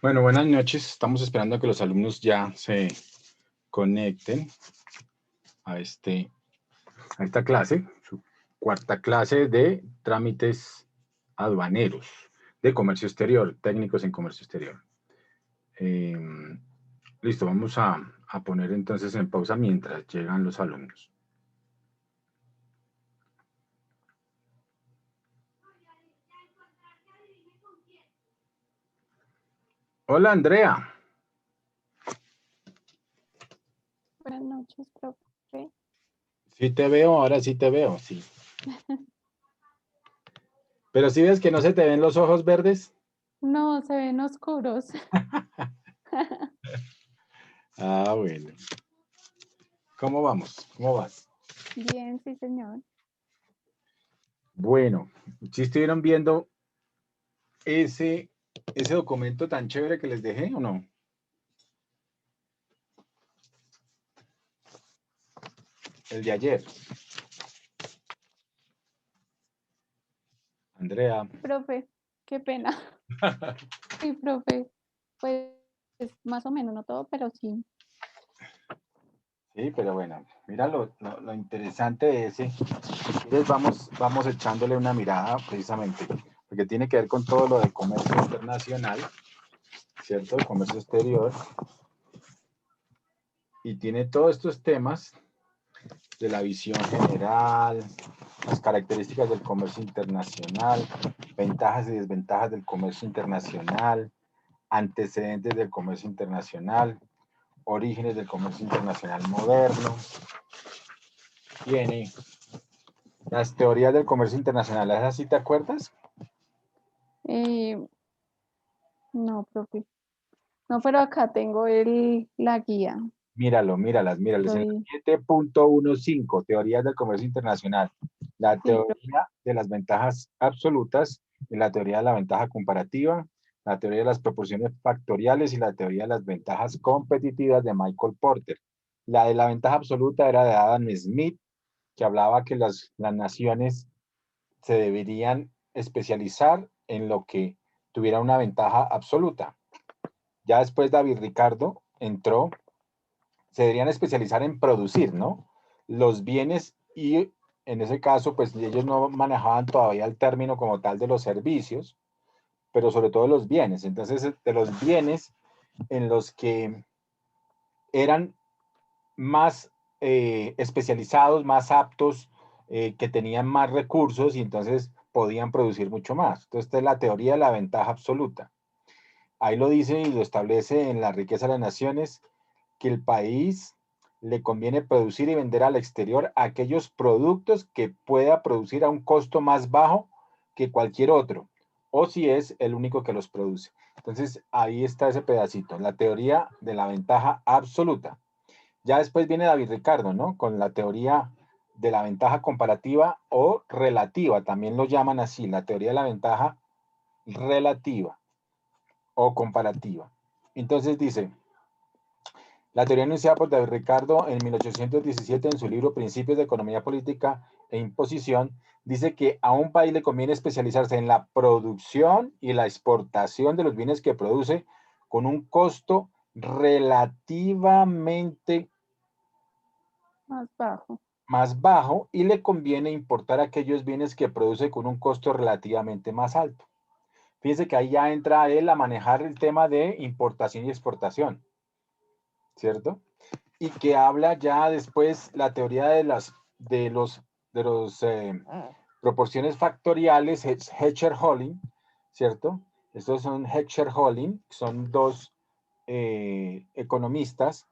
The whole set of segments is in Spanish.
Bueno, buenas noches. Estamos esperando a que los alumnos ya se conecten a, a esta clase, su cuarta clase de trámites aduaneros de comercio exterior, técnicos en comercio exterior. Listo, vamos a poner entonces en pausa mientras llegan los alumnos. Hola, Andrea. Buenas noches, profe. Sí te veo, ahora sí te veo, sí. Pero si ves que no se te ven los ojos verdes. No, se ven oscuros. Ah, bueno. ¿Cómo vamos? ¿Cómo vas? Bien, sí, señor. Bueno, ¿sí estuvieron viendo ese documento tan chévere que les dejé o no? El de ayer. Andrea. Profe, qué pena. Sí, profe. Pues más o menos, no todo, pero sí. Sí, pero bueno, mira lo interesante de ese. Si quieres, vamos echándole una mirada precisamente, porque tiene que ver con todo lo de comercio internacional, ¿cierto? De comercio exterior. Y tiene todos estos temas de la visión general, las características del comercio internacional, ventajas y desventajas del comercio internacional, antecedentes del comercio internacional, orígenes del comercio internacional moderno. Tiene las teorías del comercio internacional, ¿esas sí te acuerdas? Eh, no, profe. No, pero acá tengo la guía. Míralas. En la Estoy, 7.15, teorías del comercio internacional. La sí, profe. teoría de las ventajas absolutas y la teoría de la ventaja comparativa, la teoría de las proporciones factoriales y la teoría de las ventajas competitivas de Michael Porter. La de la ventaja absoluta era de Adam Smith, que hablaba que las naciones se deberían especializar en lo que tuviera una ventaja absoluta. Ya después David Ricardo entró, se deberían especializar en producir, ¿no? Los bienes y en ese caso, pues ellos no manejaban todavía el término como tal de los servicios, pero sobre todo los bienes. Entonces, de los bienes en los que eran más especializados, más aptos, que tenían más recursos y entonces podían producir mucho más. Entonces, esta es la teoría de la ventaja absoluta. Ahí lo dice y lo establece en La riqueza de las naciones, que el país le conviene producir y vender al exterior aquellos productos que pueda producir a un costo más bajo que cualquier otro, o si es el único que los produce. Entonces, ahí está ese pedacito, la teoría de la ventaja absoluta. Ya después viene David Ricardo, ¿no? Con la teoría de la ventaja comparativa o relativa, también lo llaman así, la teoría de la ventaja relativa o comparativa. Entonces dice, la teoría enunciada por David Ricardo en 1817 en su libro Principios de Economía Política e Imposición dice que a un país le conviene especializarse en la producción y la exportación de los bienes que produce con un costo relativamente Más bajo. más bajo y le conviene importar aquellos bienes que produce con un costo relativamente más alto. Fíjense que ahí ya entra él a manejar el tema de importación y exportación, ¿cierto? Y que habla ya después la teoría de los proporciones factoriales, Heckscher-Holling, ¿cierto? Estos son Heckscher-Holling, son dos economistas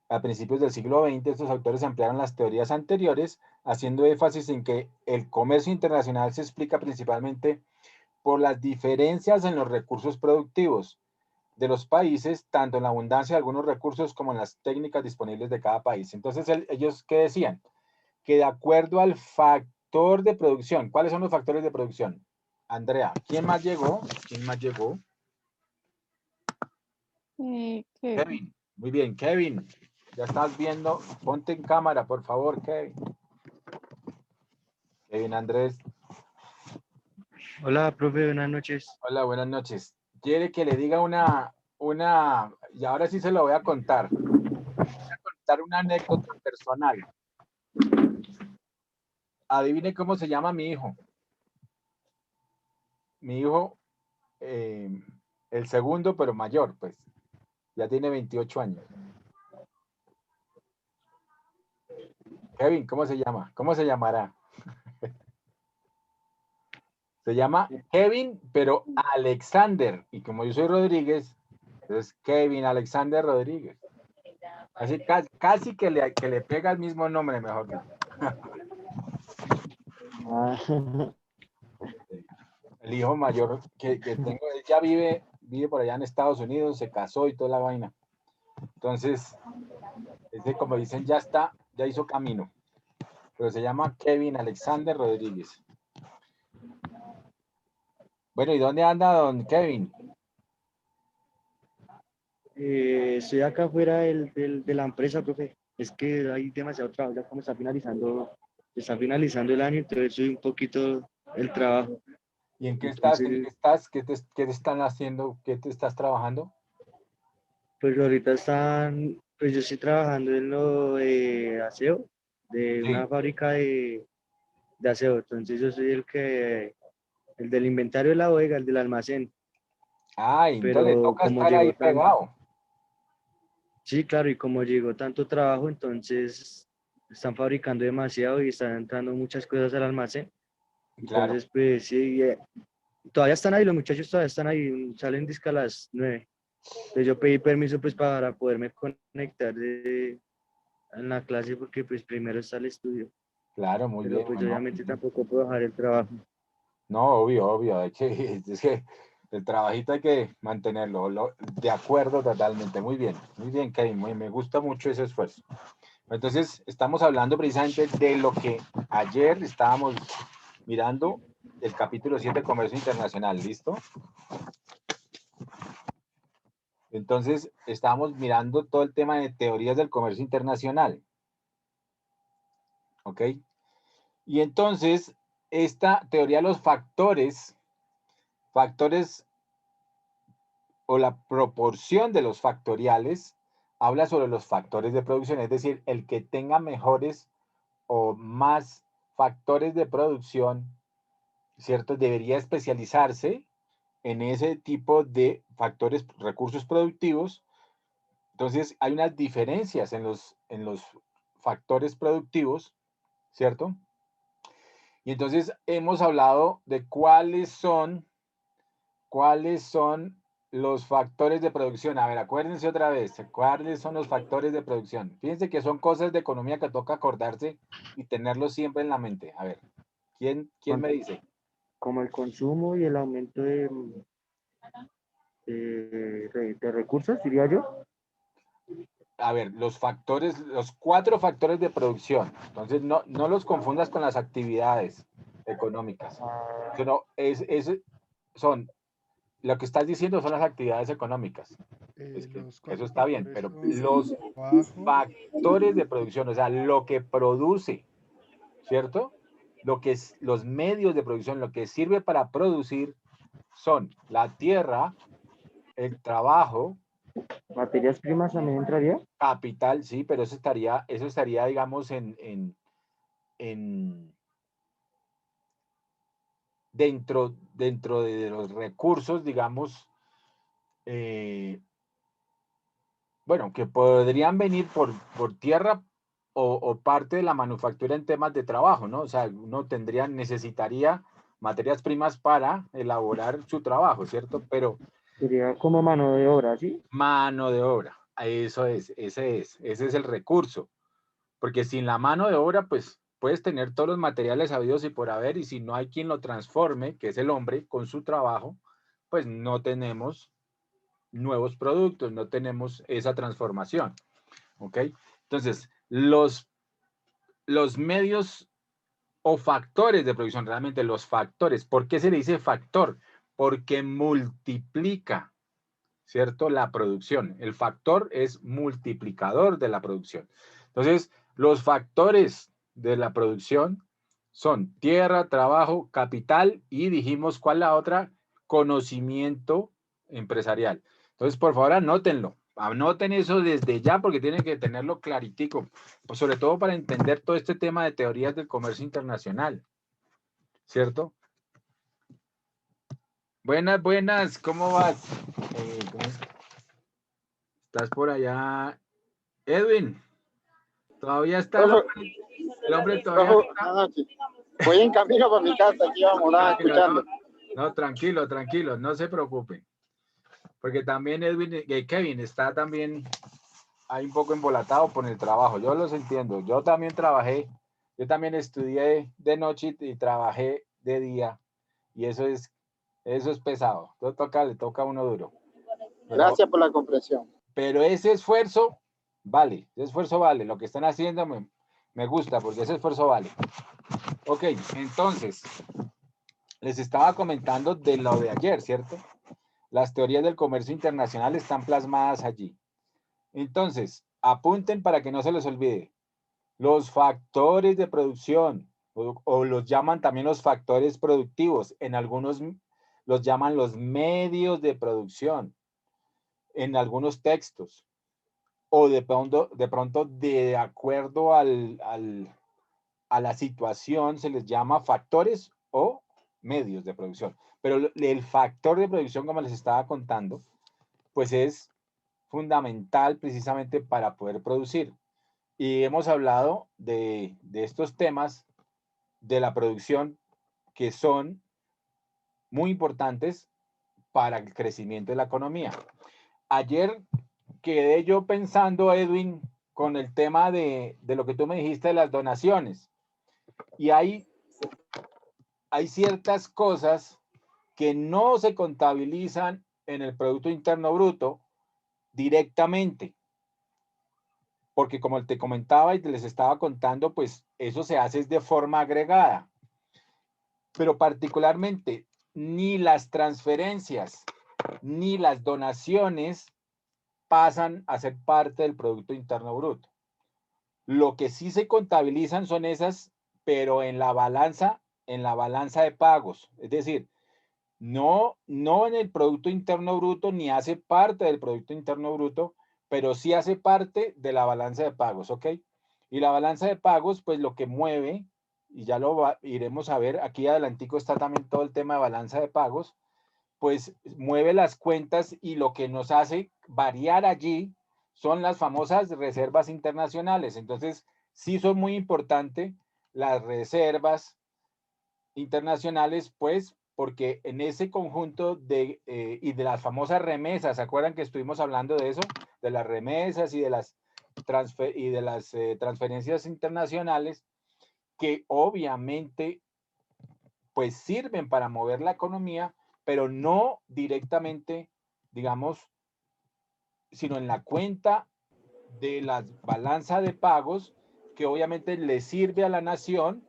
a principios del siglo XX. Estos autores ampliaron las teorías anteriores, haciendo énfasis en que el comercio internacional se explica principalmente por las diferencias en los recursos productivos de los países, tanto en la abundancia de algunos recursos como en las técnicas disponibles de cada país. Entonces, ellos, ¿qué decían? Que de acuerdo al factor de producción, ¿cuáles son los factores de producción? Andrea, ¿quién más llegó? ¿Quién más llegó? Kevin. Kevin. Muy bien, Kevin. Ya estás viendo. Ponte en cámara, por favor, Kevin. Kevin Andrés. Hola, profe, buenas noches. Hola, buenas noches. ¿Quiere que le diga una y ahora sí se lo voy a contar. Voy a contar una anécdota personal. Adivine cómo se llama mi hijo. Mi hijo, el segundo, pero mayor, pues. Ya tiene 28 años. Kevin, ¿cómo se llama? ¿Cómo se llamará? Se llama Kevin, pero Alexander. Y como yo soy Rodríguez, entonces Kevin Alexander Rodríguez. Así casi que le pega el mismo nombre, mejor dicho. El hijo mayor que tengo, él ya vive por allá en Estados Unidos, se casó y toda la vaina. Entonces, ese, como dicen, ya hizo camino. Pero se llama Kevin Alexander Rodríguez. Bueno, ¿y dónde anda don Kevin? Estoy acá afuera de la empresa, profe. Es que hay demasiado trabajo, ya como está finalizando el año, entonces soy un poquito el trabajo. ¿Y en qué estás? ¿En qué Entonces, estás? ¿Qué te están haciendo? ¿Qué te estás trabajando? pues ahorita pues yo estoy trabajando en lo de aseo, de Sí. una fábrica de aseo. Entonces yo soy el del inventario de la bodega, el del almacén. Ay, entonces Pero toca como estar ahí llegó pegado. sí, claro, y como llegó tanto trabajo, entonces están fabricando demasiado y están entrando muchas cosas al almacén. Claro. Entonces, pues sí, todavía están ahí, los muchachos todavía están ahí, salen disque a las 9. Entonces yo pedí permiso pues para poderme conectar en la clase porque pues primero está el estudio. Claro, muy Pero bien. pues Bueno, obviamente tampoco puedo dejar el trabajo. no, obvio, obvio. Es que el trabajito hay que mantenerlo. De acuerdo totalmente. Muy bien, Kevin. Me gusta mucho ese esfuerzo. Entonces, estamos hablando precisamente de lo que ayer estábamos mirando, el capítulo 7, Comercio Internacional. ¿Listo? Entonces, estábamos mirando todo el tema de teorías del comercio internacional. ¿Ok? Y entonces, esta teoría de los factores o la proporción de los factoriales habla sobre los factores de producción, es decir, el que tenga mejores o más factores de producción, ¿cierto? Debería especializarse en ese tipo de factores, recursos productivos. Entonces, hay unas diferencias en los factores productivos, ¿cierto? Y entonces hemos hablado de cuáles son los factores de producción. A ver, acuérdense otra vez, ¿cuáles son los factores de producción? Fíjense que son cosas de economía que toca acordarse y tenerlos siempre en la mente. A ver, ¿quién me dice? Como el consumo y el aumento de recursos, diría yo. A ver, los factores, los 4 factores de producción. Entonces, no los confundas con las actividades económicas, sino son, lo que estás diciendo son las actividades económicas. Es que Los eso cuatro está bien, factores pero son los trabajo, factores de producción, o sea, lo que produce, ¿cierto? Lo que es los medios de producción, lo que sirve para producir son la tierra, el trabajo, Materias primas también entraría. capital, sí, pero eso estaría digamos, en dentro de los recursos, digamos, bueno, que podrían venir por tierra o parte de la manufactura en temas de trabajo, ¿no? O sea, uno necesitaría materias primas para elaborar su trabajo, ¿cierto? Pero Sería como mano de obra, ¿sí? mano de obra, ese es el recurso, porque sin la mano de obra, pues puedes tener todos los materiales habidos y por haber, y si no hay quien lo transforme, que es el hombre, con su trabajo, pues no tenemos nuevos productos, no tenemos esa transformación. ¿Ok? Entonces, los medios o factores de producción, realmente los factores, ¿por qué se le dice factor? Porque multiplica, ¿cierto? La producción. El factor es multiplicador de la producción. Entonces, los factores de la producción son tierra, trabajo, capital y dijimos, ¿cuál la otra? Conocimiento empresarial. Entonces, por favor, anótenlo. Anoten eso desde ya porque tienen que tenerlo claritico, pues sobre todo para entender todo este tema de teorías del comercio internacional, ¿cierto? Buenas, buenas, ¿cómo vas? ¿Estás por allá? Edwin, ¿todavía está el hombre todavía no está? Voy en camino para mi casa, aquí vamos, escuchando. No, tranquilo, tranquilo, no se preocupe. Porque también Edwin, Kevin está también ahí un poco embolatado por el trabajo. Yo los entiendo. Yo también trabajé, yo también estudié de noche y trabajé de día. Y eso es pesado. Le toca a uno duro. Gracias por la comprensión. Pero ese esfuerzo vale, lo que están haciendo me gusta porque ese esfuerzo vale. Ok, entonces, les estaba comentando de lo de ayer, ¿cierto? Las teorías del comercio internacional están plasmadas allí. Entonces, apunten para que no se les olvide. Los factores de producción, o los llaman también los factores productivos, en algunos los llaman los medios de producción, en algunos textos. O de pronto de acuerdo a la situación se les llama factores o medios de producción. Pero el factor de producción, como les estaba contando, pues es fundamental precisamente para poder producir. Y hemos hablado de estos temas de la producción que son muy importantes para el crecimiento de la economía. Ayer quedé yo pensando, Edwin, con el tema de lo que tú me dijiste de las donaciones. Y hay ciertas cosas que no se contabilizan en el Producto Interno Bruto directamente. Porque como te comentaba y te les estaba contando, pues eso se hace de forma agregada. Pero particularmente, ni las transferencias ni las donaciones pasan a ser parte del Producto Interno Bruto. Lo que sí se contabilizan son esas, pero en la balanza de pagos. Es decir, no en el Producto Interno Bruto, ni hace parte del Producto Interno Bruto, pero sí hace parte de la balanza de pagos, ¿ok? Y la balanza de pagos, pues lo que mueve, y ya lo iremos a ver, aquí adelantico está también todo el tema de balanza de pagos, pues mueve las cuentas y lo que nos hace variar allí son las famosas reservas internacionales. Entonces, sí son muy importantes las reservas internacionales, pues, porque en ese conjunto y de las famosas remesas, ¿se acuerdan que estuvimos hablando de eso? De las remesas y de las transferencias internacionales, que obviamente, pues, sirven para mover la economía, pero no directamente, digamos, sino en la cuenta de la balanza de pagos, que obviamente le sirve a la nación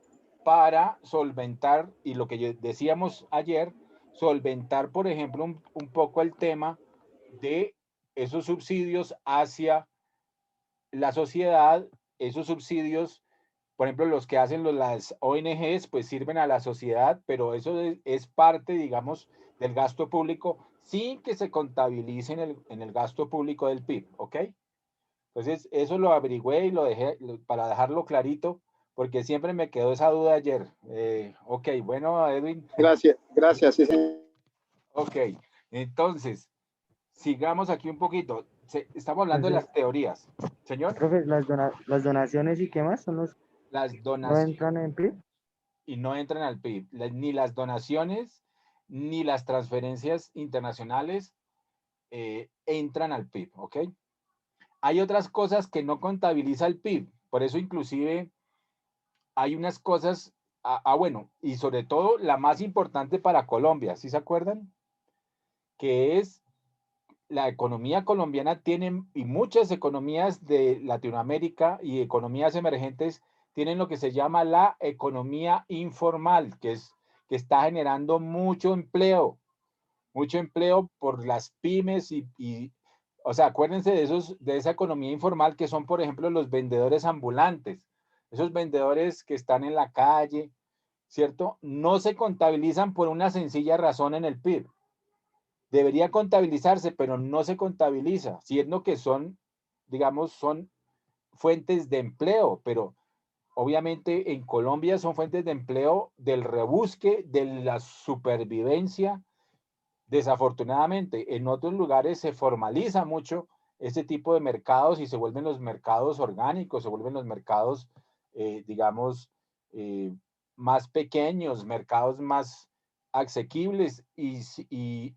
para solventar, y lo que decíamos ayer, solventar, por ejemplo, un poco el tema de esos subsidios hacia la sociedad, esos subsidios, por ejemplo, los que hacen las ONGs, pues sirven a la sociedad, pero eso es parte, digamos, del gasto público sin que se contabilice en el gasto público del PIB, ¿ok? Entonces, eso lo averigüé y lo dejé para dejarlo clarito, porque siempre me quedó esa duda ayer. Ok, bueno, Edwin. Gracias, sí, sí. Ok, entonces, sigamos aquí un poquito. Estamos hablando de las teorías. Señor. Profe, las donaciones y qué más son los Las no donaciones. entran en PIB. Y no entran al PIB. Ni las donaciones, ni las transferencias internacionales entran al PIB, ¿ok? Hay otras cosas que no contabiliza el PIB. Por eso, inclusive, hay unas cosas, bueno, y sobre todo la más importante para Colombia, ¿sí se acuerdan? Que es la economía colombiana tiene, y muchas economías de Latinoamérica y economías emergentes tienen lo que se llama la economía informal, que está generando mucho empleo por las pymes o sea, acuérdense de esa economía informal que son, por ejemplo, los vendedores ambulantes, esos vendedores que están en la calle, ¿cierto? No se contabilizan por una sencilla razón en el PIB. debería contabilizarse, pero no se contabiliza, siendo que son, digamos, son fuentes de empleo, pero obviamente en Colombia son fuentes de empleo del rebusque, de la supervivencia. Desafortunadamente, en otros lugares se formaliza mucho este tipo de mercados y se vuelven los mercados orgánicos, se vuelven los mercados, digamos, eh, más pequeños, mercados más asequibles y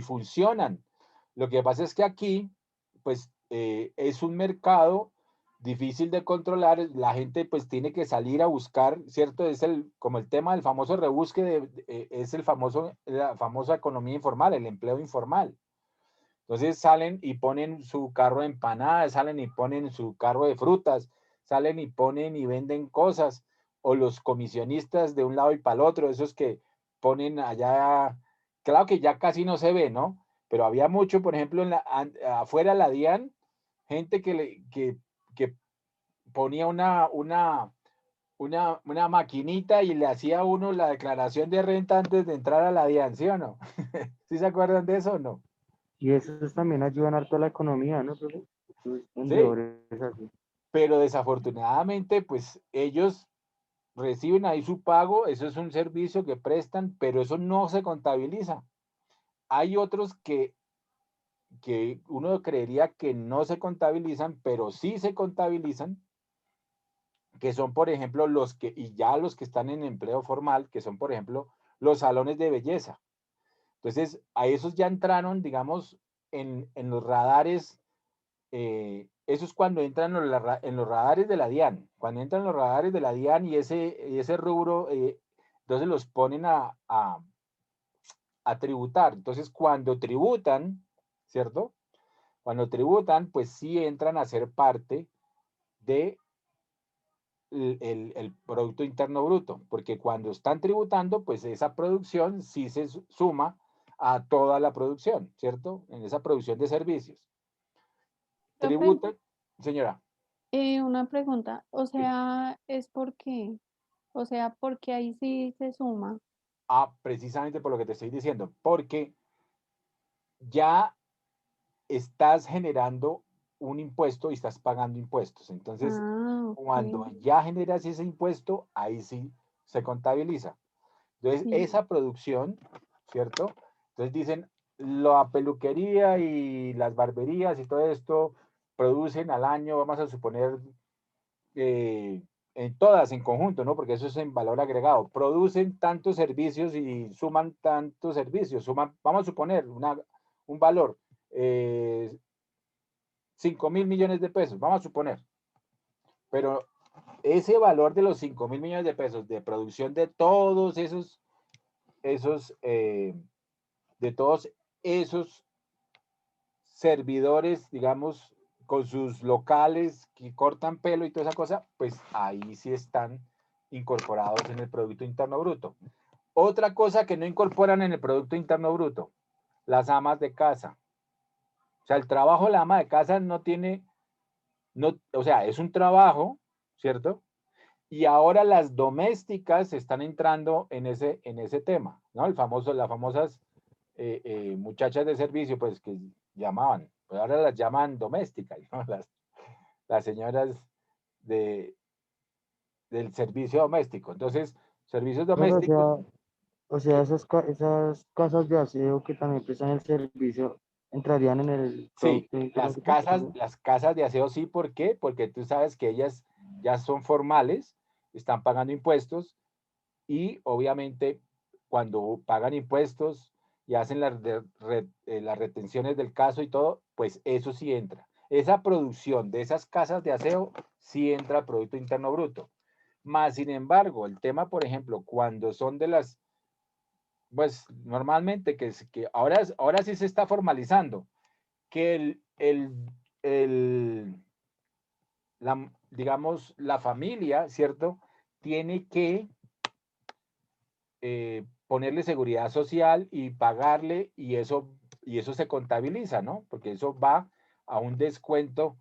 funcionan. Lo que pasa es que aquí, pues, es un mercado difícil de controlar, la gente pues tiene que salir a buscar, ¿cierto? Es como el tema del famoso rebusque, es la famosa economía informal, el empleo informal. Entonces salen y ponen su carro de empanadas, salen y ponen su carro de frutas, salen y ponen y venden cosas, o los comisionistas de un lado y para el otro, esos que ponen allá, claro que ya casi no se ve, ¿no? Pero había mucho, por ejemplo, afuera de la DIAN, gente que ponía una maquinita y le hacía a uno la declaración de renta antes de entrar a la DIAN, ¿sí o no? ¿Sí se acuerdan de eso o no? Y esos también ayudan harto a la economía, ¿no, profe? Esos Sí, vendedores así. pero desafortunadamente, pues ellos reciben ahí su pago, eso es un servicio que prestan, pero eso no se contabiliza. Hay otros que uno creería que no se contabilizan, pero sí se contabilizan, que son, por ejemplo, y ya los que están en empleo formal, que son, por ejemplo, los salones de belleza. Entonces, a esos ya entraron, digamos, en los radares, eso es cuando entran en los radares de la DIAN, cuando entran los radares de la DIAN y ese rubro, entonces los ponen a tributar. Entonces, cuando tributan, ¿cierto? Cuando tributan, pues sí entran a ser parte de el Producto Interno Bruto, porque cuando están tributando, pues esa producción sí se suma a toda la producción, ¿cierto? En esa producción de servicios. Profe, Tributan, señora. una pregunta, o Sí. sea, es porque, o sea, porque ahí sí se suma. Precisamente por lo que te estoy diciendo, porque ya estás generando un impuesto y estás pagando impuestos. Entonces, Ah, cuando ok. ya generas ese impuesto, ahí sí se contabiliza. Entonces, Sí. esa producción, ¿cierto? Entonces dicen, la peluquería y las barberías y todo esto producen al año, vamos a suponer, en todas en conjunto, ¿no? Porque eso es en valor agregado. Producen tantos servicios y suman tantos servicios. Vamos a suponer un valor, 5.000 millones de pesos, vamos a suponer. Pero ese valor de los 5.000 millones de pesos de producción de todos esos de todos esos servidores, digamos, con sus locales que cortan pelo y toda esa cosa, pues ahí sí están incorporados en el Producto Interno Bruto. Otra cosa que no incorporan en el Producto Interno Bruto, las amas de casa. O sea, el trabajo de la ama de casa no tiene, no, o sea, es un trabajo, ¿cierto? Y ahora las domésticas están entrando en ese tema, ¿no? Las famosas muchachas de servicio, pues que llamaban, pues ahora las llaman domésticas, ¿no? Las señoras de, del servicio doméstico. Entonces, servicios Pero, domésticos, o sea, esas casas de aseo que también prestan el servicio entrarían en el sí, Producto Interno Bruto, profe. las casas de aseo sí, ¿por qué? Porque tú sabes que ellas ya son formales, están pagando impuestos y obviamente cuando pagan impuestos y hacen las retenciones del caso y todo, pues eso sí entra. Esa producción de esas casas de aseo sí entra al Producto Interno Bruto. Más sin embargo, el tema, por ejemplo, cuando son de las, pues normalmente que ahora sí se está formalizando, que el, digamos, la familia, ¿cierto? Tiene que ponerle seguridad social y pagarle y eso se contabiliza, ¿no? Porque eso va a un descuento,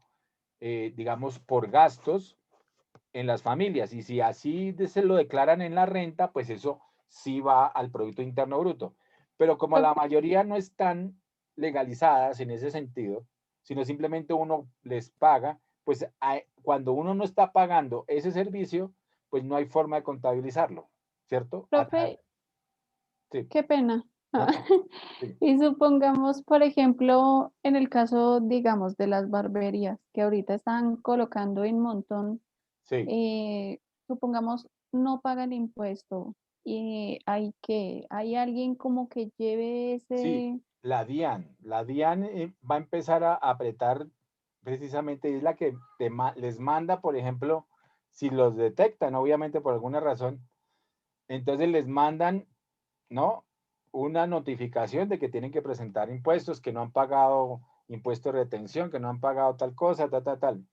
digamos, por gastos en las familias. Y si así se lo declaran en la renta, pues eso sí va al Producto Interno Bruto. pero como la mayoría no están legalizadas en ese sentido, sino simplemente uno les paga, pues cuando uno no está pagando ese servicio, pues no hay forma de contabilizarlo, ¿cierto? Profe, Sí, qué pena. no, no, sí, Y supongamos, por ejemplo, en el caso, digamos, de las barberías, que ahorita están colocando en montón, sí, supongamos, no pagan impuesto y hay alguien como que lleve sí. ese... La DIAN va a empezar a apretar precisamente, es la que les manda, por ejemplo, si los detectan, obviamente por alguna razón, entonces les mandan, ¿no? Una notificación de que tienen que presentar impuestos, que no han pagado impuestos de retención, que no han pagado tal cosa, tal, tal, tal.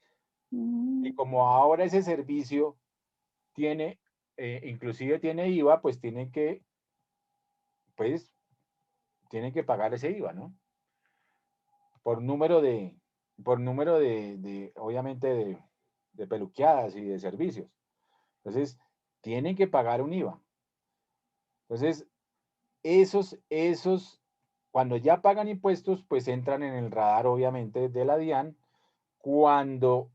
Y Mm, como ahora ese servicio tiene, inclusive tiene IVA, pues pues, tienen que pagar ese IVA, ¿no? Por número obviamente, de peluqueadas y de servicios. Entonces, tienen que pagar un IVA. Entonces, cuando ya pagan impuestos, pues entran en el radar, obviamente, de la DIAN. Cuando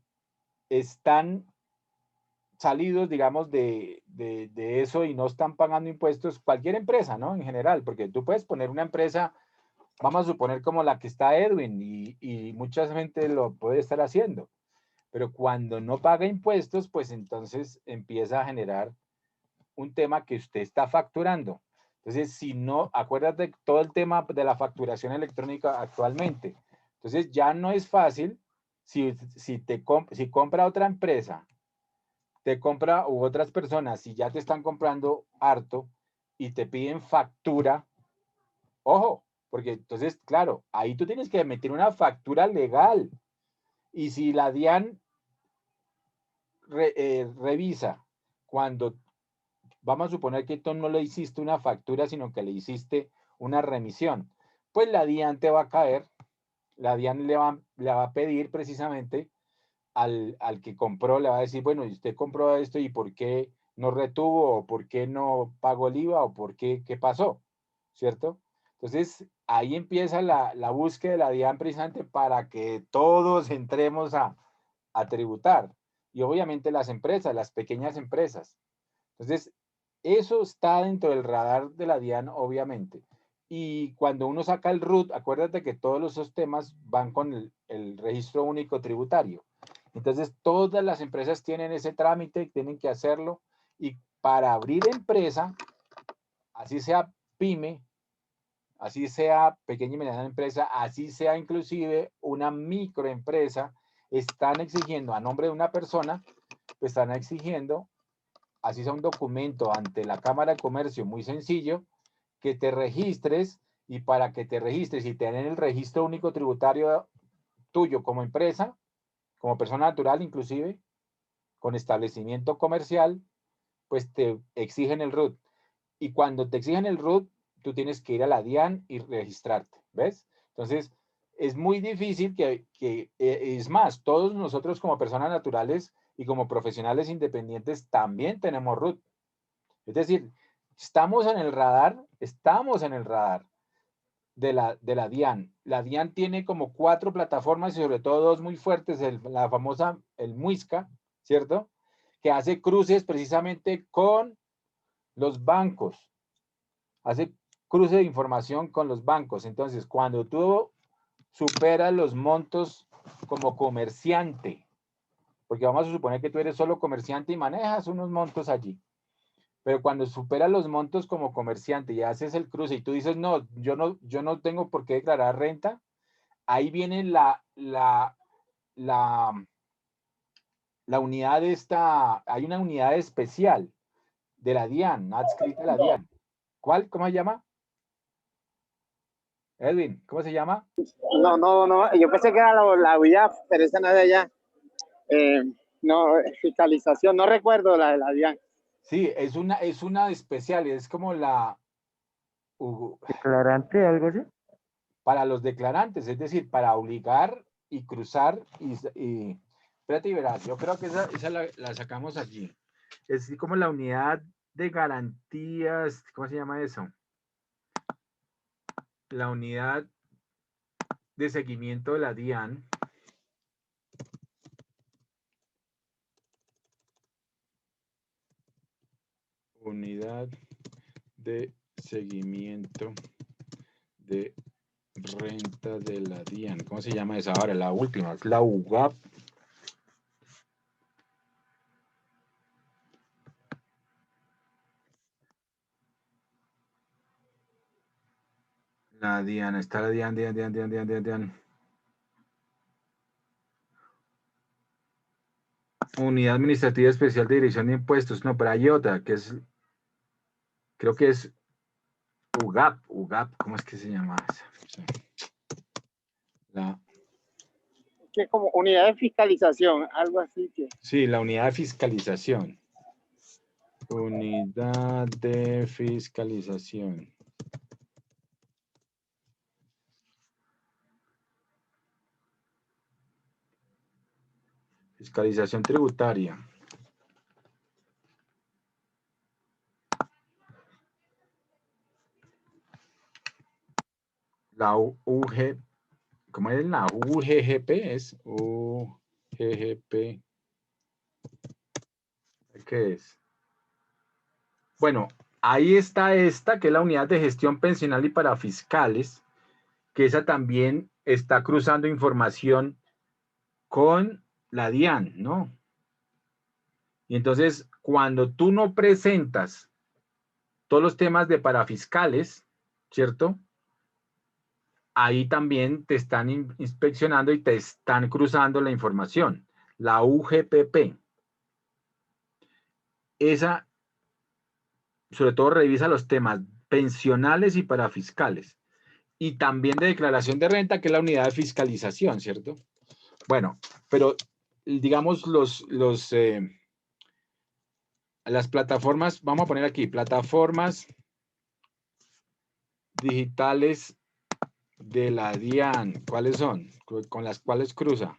están salidos, digamos, de eso y no están pagando impuestos, cualquier empresa, ¿no? En general, porque tú puedes poner una empresa, vamos a suponer como la que está Edwin, y mucha gente lo puede estar haciendo, pero cuando no paga impuestos, pues entonces empieza a generar un tema que usted está facturando. Entonces, si no, acuérdate todo el tema de la facturación electrónica actualmente. Entonces, ya no es fácil si compra otra empresa, te compra u otras personas, si ya te están comprando harto y te piden factura, ojo, porque entonces, claro, ahí tú tienes que meter una factura legal. Y si la DIAN revisa cuando, vamos a suponer que tú no le hiciste una factura, sino que le hiciste una remisión, pues la DIAN te va a caer, la DIAN le va a pedir precisamente al que compró, le va a decir, bueno, y usted compró esto y por qué no retuvo, o por qué no pagó el IVA, o por qué pasó, ¿cierto? Entonces, ahí empieza la búsqueda de la DIAN precisamente para que todos entremos a tributar. Y obviamente las empresas, las pequeñas empresas. Entonces, eso está dentro del radar de la DIAN, obviamente. Y cuando uno saca el RUT, acuérdate que todos esos temas van con el registro único tributario. Entonces, todas las empresas tienen ese trámite, tienen que hacerlo. Y para abrir empresa, así sea pyme, así sea pequeña y mediana empresa, así sea inclusive una microempresa, están exigiendo a nombre de una persona, pues están exigiendo, así sea un documento ante la Cámara de Comercio muy sencillo, que te registres, y para que te registres y tener el registro único tributario tuyo como empresa, como persona natural inclusive, con establecimiento comercial, pues te exigen el RUT. Y cuando te exigen el RUT, tú tienes que ir a la DIAN y registrarte, ¿ves? Entonces, es muy difícil es más, todos nosotros como personas naturales y como profesionales independientes también tenemos RUT. Es decir, estamos en el radar de la DIAN. La DIAN tiene como 4 plataformas y sobre todo 2 muy fuertes, la famosa, el Muisca, ¿cierto? Que hace cruces precisamente con los bancos, hace cruce de información con los bancos. Entonces, cuando tú superas los montos como comerciante, porque vamos a suponer que tú eres solo comerciante y manejas unos montos allí, pero cuando superas los montos como comerciante y haces el cruce y tú dices, no, yo no tengo por qué declarar renta, ahí viene la, la unidad hay una unidad especial de la DIAN, adscrita a la DIAN. ¿Cuál? ¿Cómo se llama? Edwin, ¿cómo se llama? No, yo pensé que era la UIAF, pero esa no es de allá. No, fiscalización, no recuerdo la de la DIAN. Sí, es una especial, es como ¿Declarante, algo así? para los declarantes, es decir, para obligar y cruzar espérate y verás, yo creo que esa la sacamos allí. Es como la unidad de garantías, ¿cómo se llama eso? la unidad de seguimiento de la DIAN unidad de seguimiento de renta de la DIAN. ¿Cómo se llama esa ahora? La última, es la UGAP. La DIAN, está la DIAN. Unidad Administrativa Especial de Dirección de Impuestos. No, pero hay otra que es, creo que es UGAP, ¿cómo es que se llama? Que como unidad de fiscalización, algo así que. Sí, la unidad de fiscalización. Unidad de fiscalización. Fiscalización tributaria. La UG, ¿cómo es la UGGP? Es UGGP. ¿Qué es? Bueno, ahí está esta, que es la unidad de gestión pensional y para fiscales, que esa también está cruzando información con la DIAN, ¿no? Y entonces, cuando tú no presentas todos los temas de parafiscales, ¿cierto? Ahí también te están inspeccionando y te están cruzando la información. La UGPP. Esa, sobre todo, revisa los temas pensionales y parafiscales. Y también de declaración de renta, que es la unidad de fiscalización, ¿cierto? Bueno, pero digamos las plataformas, vamos a poner aquí, plataformas digitales de la DIAN. ¿Cuáles son? Con las cuales cruza.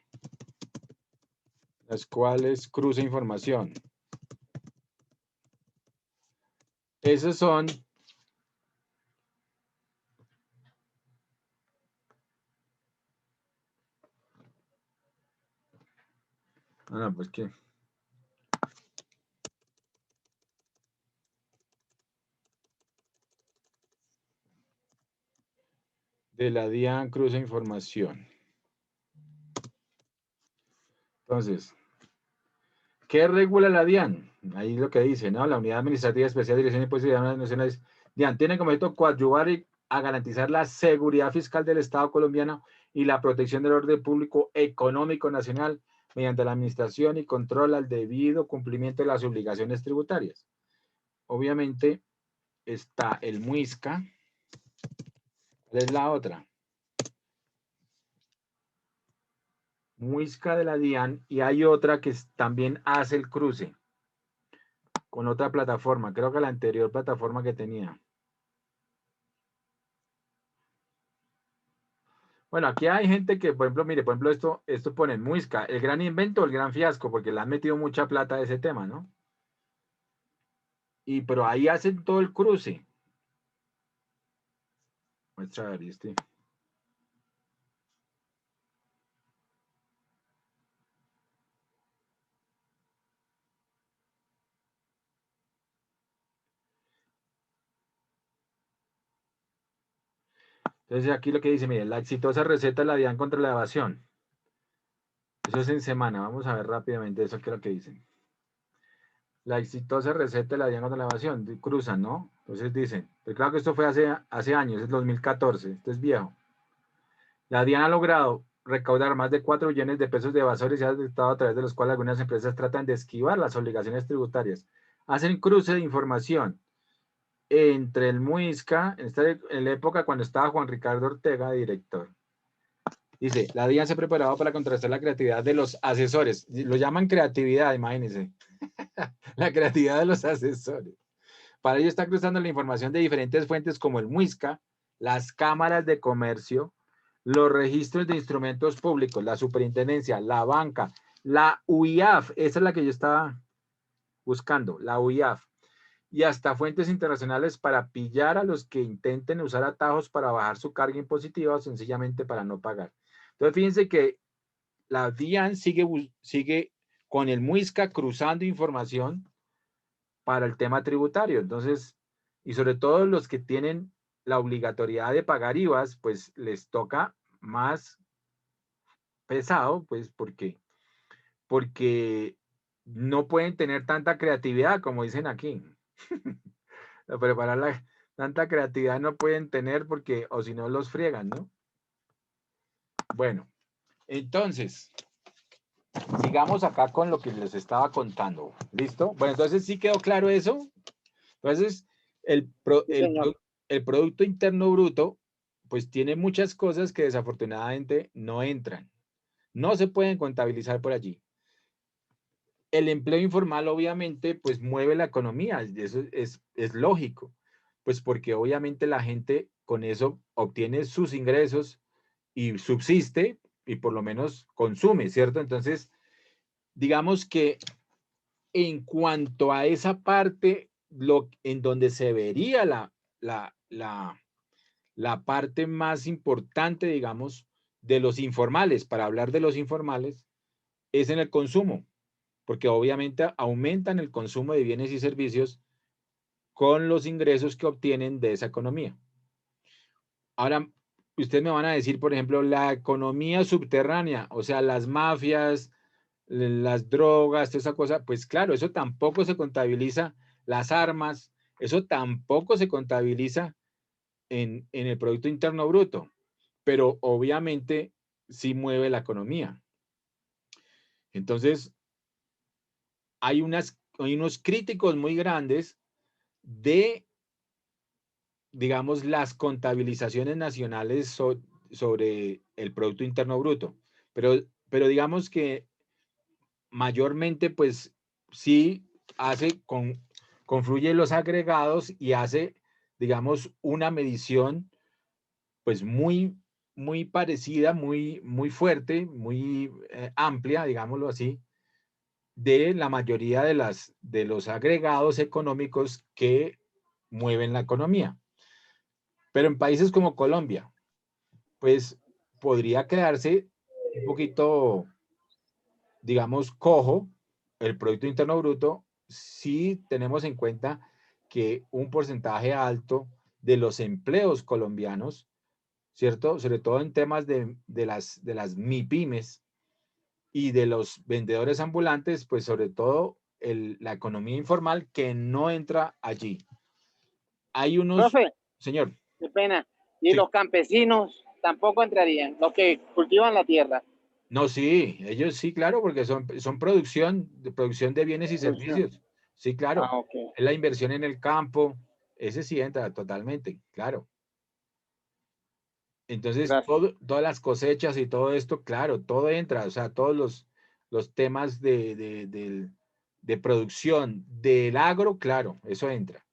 Las cuales cruza información. Esos son pues qué. De la DIAN cruza información. Entonces, ¿qué regula la DIAN? Ahí lo que dice, ¿no? La Unidad Administrativa Especial de Dirección de Impuestos y Demás Nacionales. DIAN tiene como objeto coadyuvar a garantizar la seguridad fiscal del Estado colombiano y la protección del orden público económico nacional mediante la administración y control al debido cumplimiento de las obligaciones tributarias. Obviamente está el MUISCA. ¿Cuál es la otra? MUISCA de la DIAN, y hay otra que también hace el cruce con otra plataforma, creo que la anterior plataforma que tenía. Bueno, aquí hay gente que, por ejemplo, mire, por ejemplo, esto pone MUISCA, el gran invento o el gran fiasco, porque le han metido mucha plata a ese tema, ¿no? Pero ahí hacen todo el cruce. Muestra a ver, este. Entonces aquí lo que dice, mire, la exitosa receta de la DIAN contra la evasión. Eso es en semana, vamos a ver rápidamente eso, que es lo que dicen. La exitosa receta de la DIAN contra la evasión, cruzan, ¿no? Entonces dicen, pues claro que esto fue hace años, es 2014, esto es viejo. La DIAN ha logrado recaudar más de 4 billones de pesos de evasores y ha detectado a través de los cuales algunas empresas tratan de esquivar las obligaciones tributarias. Hacen cruce de información entre el MUISCA, en la época cuando estaba Juan Ricardo Ortega, director. Dice, la DIAN se ha preparado para contrastar la creatividad de los asesores. Lo llaman creatividad, imagínense. La creatividad de los asesores. Para ello está cruzando la información de diferentes fuentes como el MUISCA, las cámaras de comercio, los registros de instrumentos públicos, la superintendencia, la banca, la UIAF, esa es la que yo estaba buscando, la UIAF, y hasta fuentes internacionales para pillar a los que intenten usar atajos para bajar su carga impositiva o sencillamente para no pagar. Entonces, fíjense que la DIAN sigue con el MUISCA cruzando información para el tema tributario. Entonces, y sobre todo los que tienen la obligatoriedad de pagar IVAs, pues les toca más pesado, pues porque no pueden tener tanta creatividad, como dicen aquí. Tanta creatividad no pueden tener porque, o si no, los friegan, ¿no? Bueno, entonces, sigamos acá con lo que les estaba contando. ¿Listo? Bueno, entonces sí quedó claro eso. Entonces, el Producto Interno Bruto, pues tiene muchas cosas que desafortunadamente no entran. No se pueden contabilizar por allí. El empleo informal, obviamente, pues mueve la economía. Eso es lógico. Pues porque obviamente la gente con eso obtiene sus ingresos y subsiste y por lo menos consume, ¿cierto? Entonces, digamos que en cuanto a esa parte, en donde se vería la parte más importante, digamos, de los informales, para hablar de los informales, es en el consumo, porque obviamente aumentan el consumo de bienes y servicios con los ingresos que obtienen de esa economía. Ahora, ustedes me van a decir, por ejemplo, la economía subterránea, o sea, las mafias, las drogas, toda esa cosa, pues claro, eso tampoco se contabiliza, las armas, eso tampoco se contabiliza en el Producto Interno Bruto, pero obviamente sí mueve la economía. Entonces, hay unos críticos muy grandes de, digamos, las contabilizaciones nacionales sobre el Producto Interno Bruto, pero digamos que mayormente, pues sí confluye los agregados y hace, digamos, una medición, pues muy parecida, muy fuerte, muy amplia, digámoslo así, de la mayoría de los agregados económicos que mueven la economía. Pero en países como Colombia, pues podría quedarse un poquito, digamos, cojo el Producto Interno Bruto si tenemos en cuenta que un porcentaje alto de los empleos colombianos, ¿cierto? Sobre todo en temas de las MIPYMES y de los vendedores ambulantes, pues sobre todo la economía informal que no entra allí. Hay unos... Profe, Señor. qué pena. Y Sí. los campesinos tampoco entrarían, los que cultivan la tierra. No, sí, ellos sí, claro, porque son producción de bienes y servicios. Sí, claro. Ah, ok. Es la inversión en el campo, ese sí entra totalmente, claro. Entonces, Gracias. todas las cosechas y todo esto, claro, todo entra, o sea, todos los temas de producción del agro, claro, eso entra.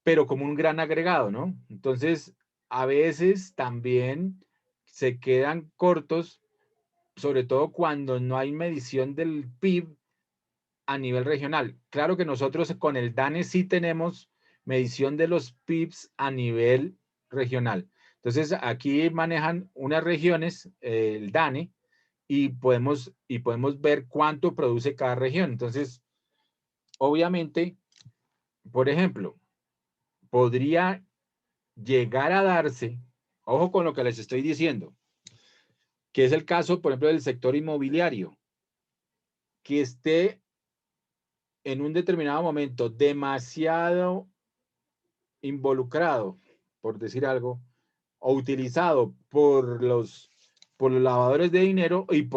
Pero como un gran agregado, ¿no? Entonces, a veces también se quedan cortos, sobre todo cuando no hay medición del PIB a nivel regional. Claro que nosotros con el DANE sí tenemos medición de los PIBs a nivel regional. Entonces, aquí manejan unas regiones, el DANE, y podemos ver cuánto produce cada región. Entonces, obviamente, por ejemplo, podría llegar a darse, ojo con lo que les estoy diciendo, que es el caso, por ejemplo, del sector inmobiliario, que esté en un determinado momento demasiado involucrado, por decir algo, o utilizado por los lavadores de dinero y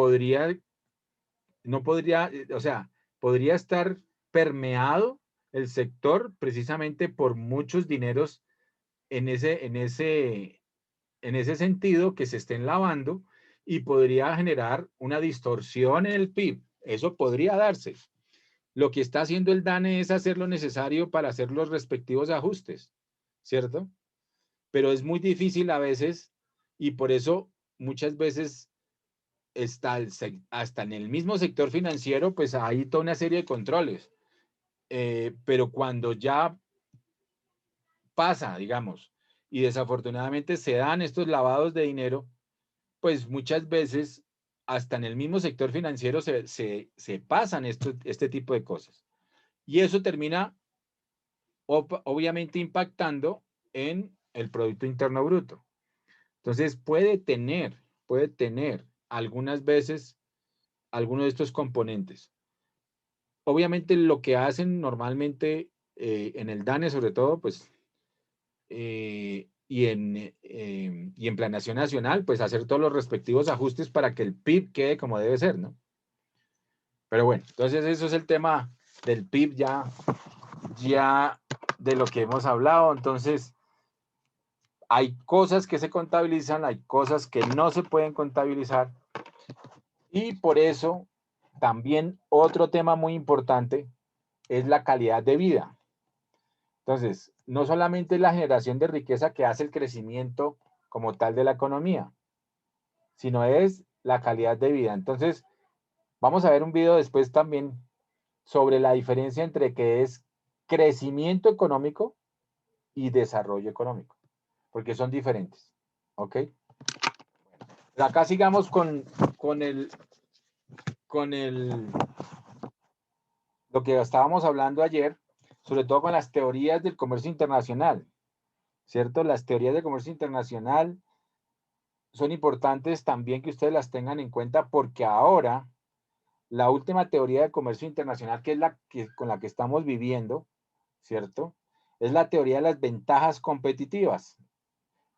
o sea, podría estar permeado el sector precisamente por muchos dineros en ese sentido que se estén lavando y podría generar una distorsión en el PIB. Eso podría darse. Lo que está haciendo el DANE es hacer lo necesario para hacer los respectivos ajustes, ¿cierto? Pero es muy difícil a veces y por eso muchas veces hasta en el mismo sector financiero, pues hay toda una serie de controles. pero cuando ya pasa, digamos, y desafortunadamente se dan estos lavados de dinero, pues muchas veces hasta en el mismo sector financiero se pasan este tipo de cosas. Y eso termina obviamente impactando en el Producto Interno Bruto. Entonces puede tener algunas veces alguno de estos componentes. Obviamente lo que hacen normalmente en el DANE sobre todo, pues, y en Planeación Nacional, pues hacer todos los respectivos ajustes para que el PIB quede como debe ser, ¿no? Pero bueno, entonces eso es el tema del PIB ya de lo que hemos hablado. Entonces, hay cosas que se contabilizan, hay cosas que no se pueden contabilizar. Y por eso, también otro tema muy importante es la calidad de vida. Entonces, no solamente es la generación de riqueza que hace el crecimiento como tal de la economía, sino es la calidad de vida. Entonces, vamos a ver un video después también sobre la diferencia entre qué es crecimiento económico y desarrollo económico, porque son diferentes. ¿Ok? Pero acá sigamos con lo que estábamos hablando ayer, sobre todo con las teorías del comercio internacional, ¿cierto? Las teorías del comercio internacional son importantes también que ustedes las tengan en cuenta porque ahora la última teoría de comercio internacional, que es con la que estamos viviendo, ¿cierto? Es la teoría de las ventajas competitivas.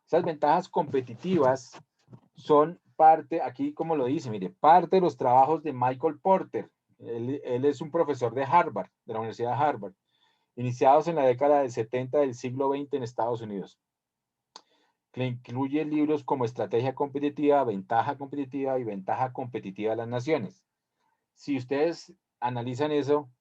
Esas ventajas competitivas son parte, aquí como lo dice, mire, parte de los trabajos de Michael Porter. Él es un profesor de Harvard, de la Universidad de Harvard, iniciados en la década del 70 del siglo XX en Estados Unidos, que incluye libros como Estrategia Competitiva, Ventaja Competitiva y Ventaja Competitiva de las Naciones. Si ustedes analizan eso,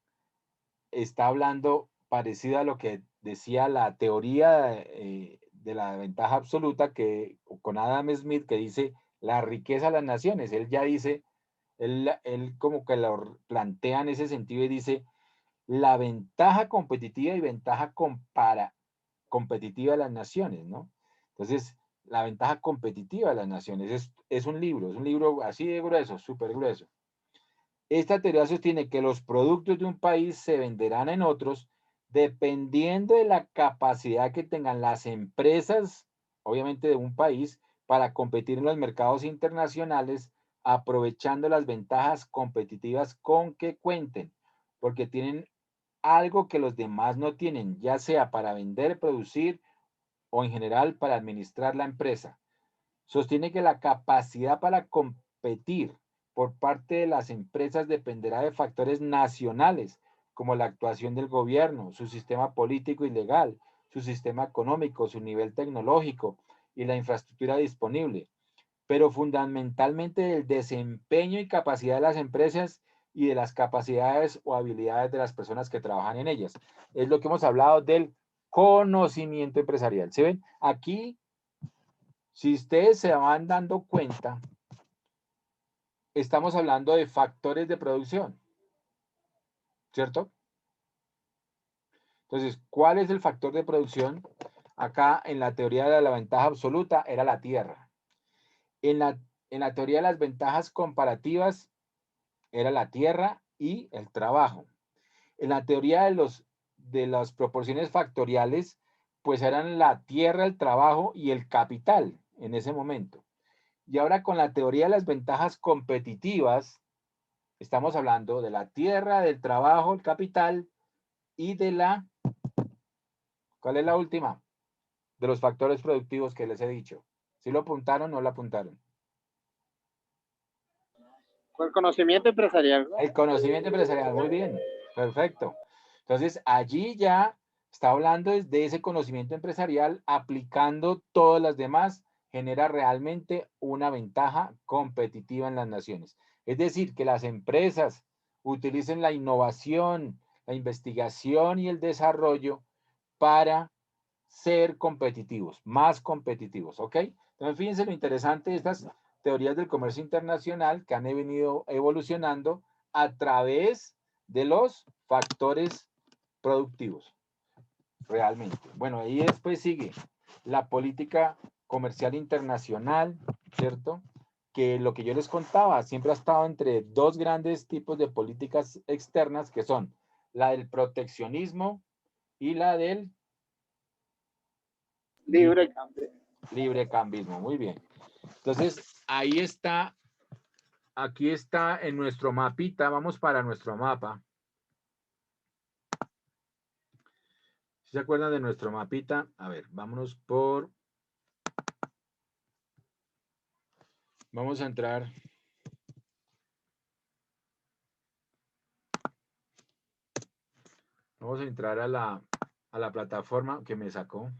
está hablando parecido a lo que decía la teoría de la ventaja absoluta que con Adam Smith, que dice la riqueza de las naciones. Él ya dice, él como que lo plantea en ese sentido y dice la ventaja competitiva y ventaja competitiva de las naciones, ¿no? Entonces, la ventaja competitiva de las naciones es un libro así de grueso, súper grueso. Esta teoría sostiene que los productos de un país se venderán en otros dependiendo de la capacidad que tengan las empresas, obviamente de un país, para competir en los mercados internacionales, aprovechando las ventajas competitivas con que cuenten, porque tienen algo que los demás no tienen, ya sea para vender, producir o en general para administrar la empresa. Sostiene que la capacidad para competir por parte de las empresas dependerá de factores nacionales, como la actuación del gobierno, su sistema político y legal, su sistema económico, su nivel tecnológico y la infraestructura disponible, pero fundamentalmente del desempeño y capacidad de las empresas y de las capacidades o habilidades de las personas que trabajan en ellas. Es lo que hemos hablado del conocimiento empresarial. ¿Se ven? Aquí, si ustedes se van dando cuenta, estamos hablando de factores de producción, ¿cierto? Entonces, ¿cuál es el factor de producción? Acá en la teoría de la ventaja absoluta era la tierra. En la teoría de las ventajas comparativas era la tierra y el trabajo. En la teoría de las proporciones factoriales, pues eran la tierra, el trabajo y el capital en ese momento. Y ahora con la teoría de las ventajas competitivas, estamos hablando de la tierra, del trabajo, el capital y de la... ¿Cuál es la última? De los factores productivos que les he dicho. ¿Sí lo apuntaron o no lo apuntaron? Con el conocimiento empresarial, ¿no? El conocimiento empresarial, muy bien, perfecto. Entonces, allí ya está hablando de ese conocimiento empresarial, aplicando todas las demás, genera realmente una ventaja competitiva en las naciones. Es decir, que las empresas utilicen la innovación, la investigación y el desarrollo para ser competitivos, más competitivos, ¿ok? Entonces, fíjense lo interesante de estas teorías del comercio internacional que han venido evolucionando a través de los factores productivos, realmente. Bueno, ahí después sigue la política comercial internacional, ¿cierto? Que lo que yo les contaba siempre ha estado entre dos grandes tipos de políticas externas, que son la del proteccionismo y la del librecambismo. Muy bien. Entonces, ahí está, aquí está en nuestro mapita, vamos para nuestro mapa. ¿Se acuerdan de nuestro mapita? A ver, vámonos por... Vamos a entrar... Vamos a entrar a la plataforma que me sacó.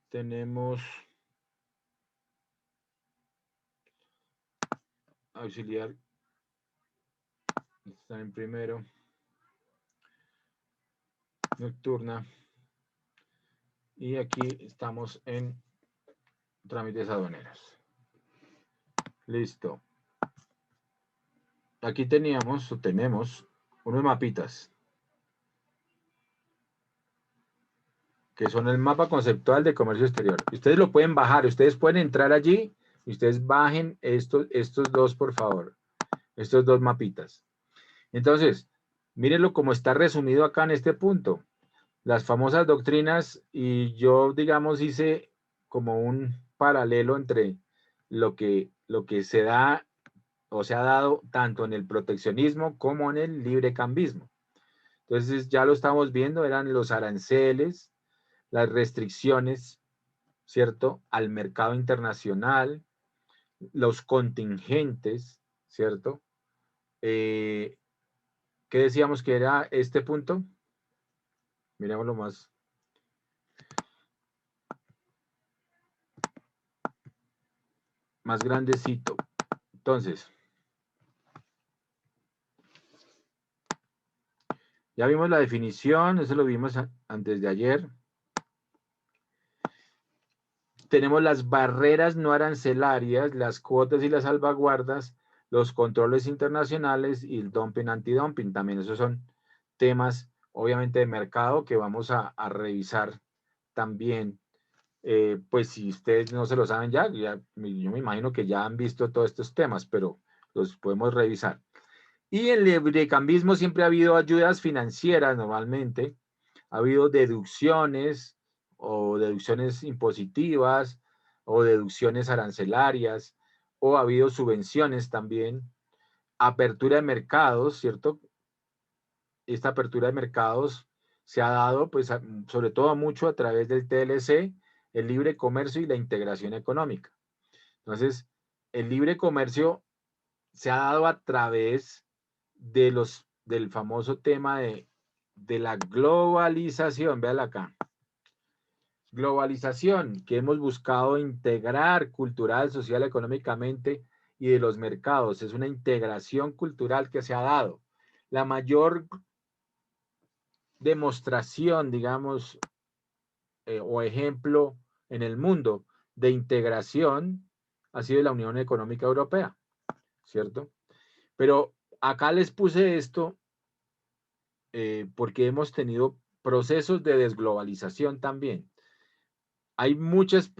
Tenemos auxiliar. Está en primero. Nocturna. Y aquí estamos en trámites aduaneros. Listo. Aquí tenemos unos mapitas. Que son el mapa conceptual de comercio exterior. Ustedes lo pueden bajar, ustedes pueden entrar allí y ustedes bajen estos dos, por favor. Estos dos mapitas. Entonces, mírenlo como está resumido acá en este punto. Las famosas doctrinas, y yo, digamos, hice como un paralelo entre lo que se da o se ha dado tanto en el proteccionismo como en el librecambismo. Entonces, ya lo estamos viendo, eran los aranceles, las restricciones, ¿cierto?, al mercado internacional, los contingentes, ¿cierto? ¿Qué decíamos que era este punto? Mirémoslo más grandecito. Entonces, ya vimos la definición, eso lo vimos antes de ayer. Tenemos las barreras no arancelarias, las cuotas y las salvaguardas, los controles internacionales y el dumping, antidumping. También esos son temas, obviamente, de mercado que vamos a revisar también. Pues si ustedes no se lo saben ya, yo me imagino que ya han visto todos estos temas, pero los podemos revisar. Y en el librecambismo siempre ha habido ayudas financieras normalmente, ha habido deducciones o deducciones impositivas o deducciones arancelarias, o ha habido subvenciones también, apertura de mercados, ¿cierto? Esta apertura de mercados se ha dado, pues, sobre todo mucho a través del TLC, el libre comercio y la integración económica. Entonces, el libre comercio se ha dado a través del famoso tema de la globalización. Véala acá. Globalización, que hemos buscado integrar cultural, social, económicamente y de los mercados. Es una integración cultural que se ha dado. La mayor demostración, digamos, o ejemplo en el mundo de integración ha sido la Unión Económica Europea, ¿cierto? Pero acá les puse esto porque hemos tenido procesos de desglobalización también. Hay muchos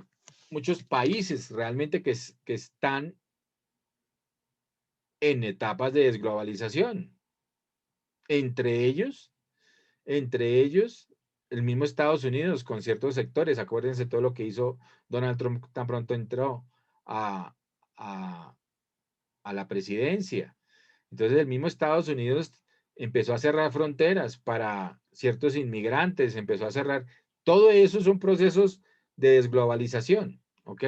países realmente que están en etapas de desglobalización. Entre ellos, el mismo Estados Unidos con ciertos sectores. Acuérdense todo lo que hizo Donald Trump tan pronto entró a la presidencia. Entonces el mismo Estados Unidos empezó a cerrar fronteras para ciertos inmigrantes, empezó a cerrar. Todo eso son procesos de desglobalización, ¿ok?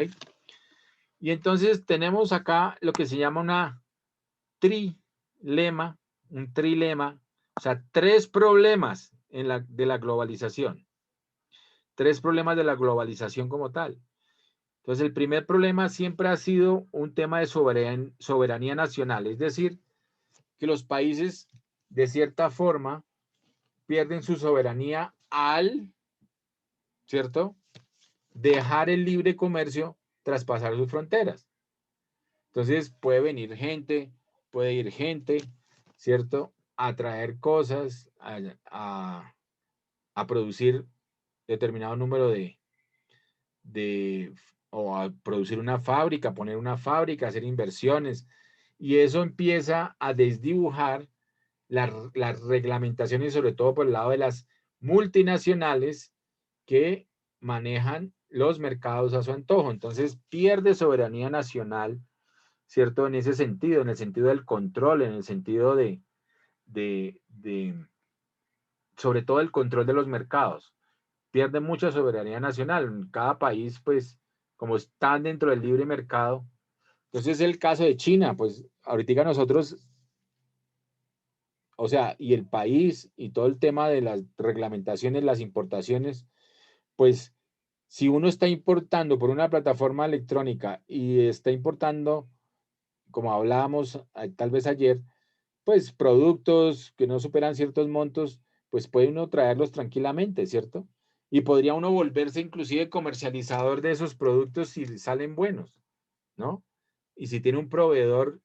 Y entonces tenemos acá lo que se llama un trilema, o sea, tres problemas de la globalización. Tres problemas de la globalización como tal. Entonces, el primer problema siempre ha sido un tema de soberanía nacional, es decir, que los países, de cierta forma, pierden su soberanía al ¿cierto? Dejar el libre comercio traspasar sus fronteras. Entonces puede venir gente, puede ir gente, ¿cierto? A traer cosas, a producir determinado número o a producir una fábrica, poner una fábrica, hacer inversiones. Y eso empieza a desdibujar las reglamentaciones, sobre todo por el lado de las multinacionales que manejan los mercados a su antojo. Entonces pierde soberanía nacional, ¿cierto? En ese sentido, en el sentido del control, en el sentido sobre todo el control de los mercados. Pierde mucha soberanía nacional. Cada país, pues, como están dentro del libre mercado. Entonces es el caso de China, pues ahorita nosotros, o sea, y el país y todo el tema de las reglamentaciones, las importaciones, pues si uno está importando por una plataforma electrónica y está importando, como hablábamos tal vez ayer, pues productos que no superan ciertos montos, pues puede uno traerlos tranquilamente, ¿cierto? Y podría uno volverse inclusive comercializador de esos productos si salen buenos, ¿no? Y si tiene un proveedor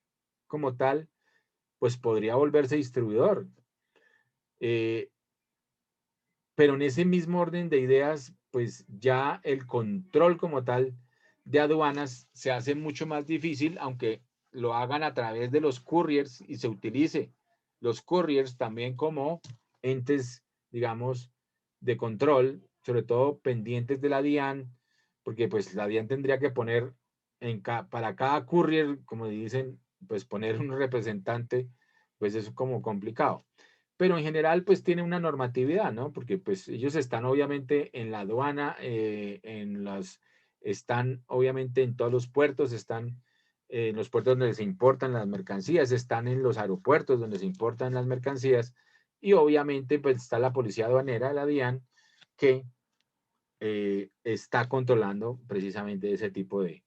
como tal, pues podría volverse distribuidor. Pero en ese mismo orden de ideas, pues ya el control como tal de aduanas se hace mucho más difícil, aunque lo hagan a través de los couriers y se utilice los couriers también como entes, digamos, de control, sobre todo pendientes de la DIAN, porque pues la DIAN tendría que poner para cada courier, como dicen, pues poner un representante, pues es como complicado. Pero en general pues tiene una normatividad, ¿no? Porque pues ellos están obviamente en la aduana, están obviamente en todos los puertos, están en los puertos donde se importan las mercancías, están en los aeropuertos donde se importan las mercancías y obviamente pues está la policía aduanera, la DIAN, que está controlando precisamente ese tipo de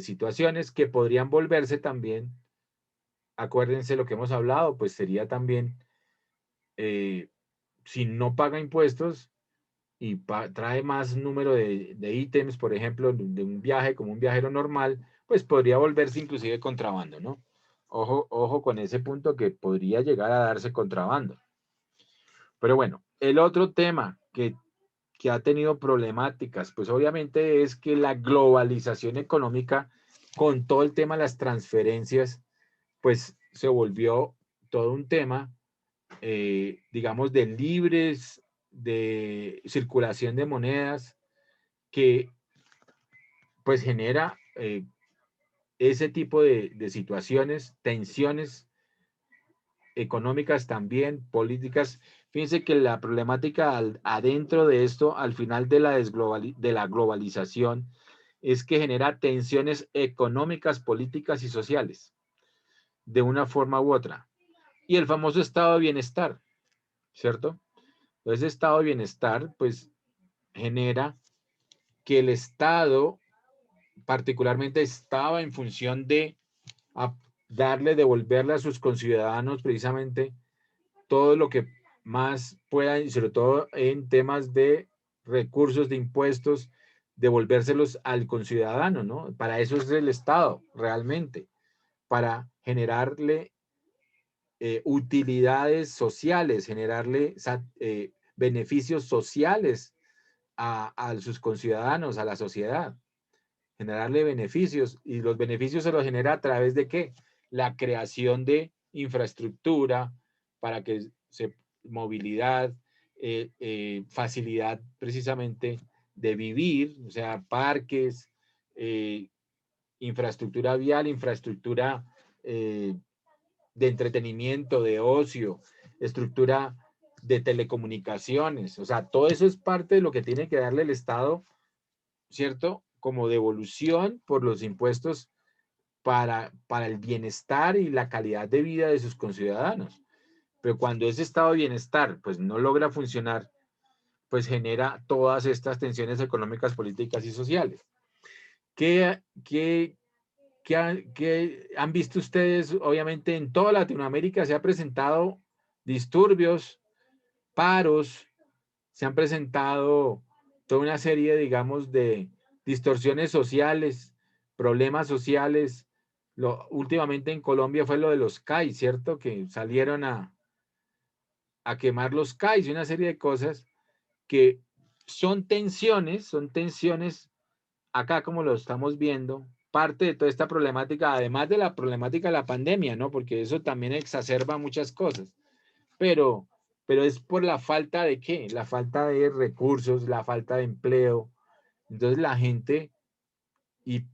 situaciones que podrían volverse también, acuérdense lo que hemos hablado, pues sería también si no paga impuestos y trae más número de ítems, por ejemplo, de un viaje como un viajero normal, pues podría volverse inclusive contrabando, ¿no? Ojo con ese punto que podría llegar a darse contrabando. Pero bueno, el otro tema que ha tenido problemáticas, pues obviamente es que la globalización económica con todo el tema de las transferencias, pues se volvió todo un tema digamos, de libres de circulación de monedas que pues genera ese tipo de situaciones, tensiones económicas también, políticas. Fíjense que la problemática adentro de esto, al final de la globalización, es que genera tensiones económicas, políticas y sociales, de una forma u otra. Y el famoso estado de bienestar, ¿cierto? Entonces, estado de bienestar, pues, genera que el Estado, particularmente, estaba en función de devolverle a sus conciudadanos precisamente todo lo que más puedan, y sobre todo en temas de recursos, de impuestos, devolvérselos al conciudadano, ¿no? Para eso es el Estado, realmente, para generarle utilidades sociales, generarle beneficios sociales a sus conciudadanos, a la sociedad, generarle beneficios, y los beneficios se los genera a través de ¿qué? La creación de infraestructura para que movilidad, facilidad precisamente de vivir, o sea, parques, infraestructura vial, infraestructura de entretenimiento, de ocio, estructura de telecomunicaciones, o sea, todo eso es parte de lo que tiene que darle el Estado, ¿cierto? Como devolución por los impuestos para el bienestar y la calidad de vida de sus conciudadanos. Pero cuando ese estado de bienestar pues no logra funcionar, pues genera todas estas tensiones económicas, políticas y sociales. ¿Qué han visto ustedes? Obviamente en toda Latinoamérica se han presentado disturbios, paros, se han presentado toda una serie, digamos, de distorsiones sociales, problemas sociales. Últimamente en Colombia fue lo de los CAI, ¿cierto? Que salieron a quemar los CAI y una serie de cosas que son tensiones acá como lo estamos viendo, parte de toda esta problemática, además de la problemática de la pandemia, ¿no? Porque eso también exacerba muchas cosas, pero es por la falta de ¿qué? La falta de recursos, la falta de empleo. Entonces la gente y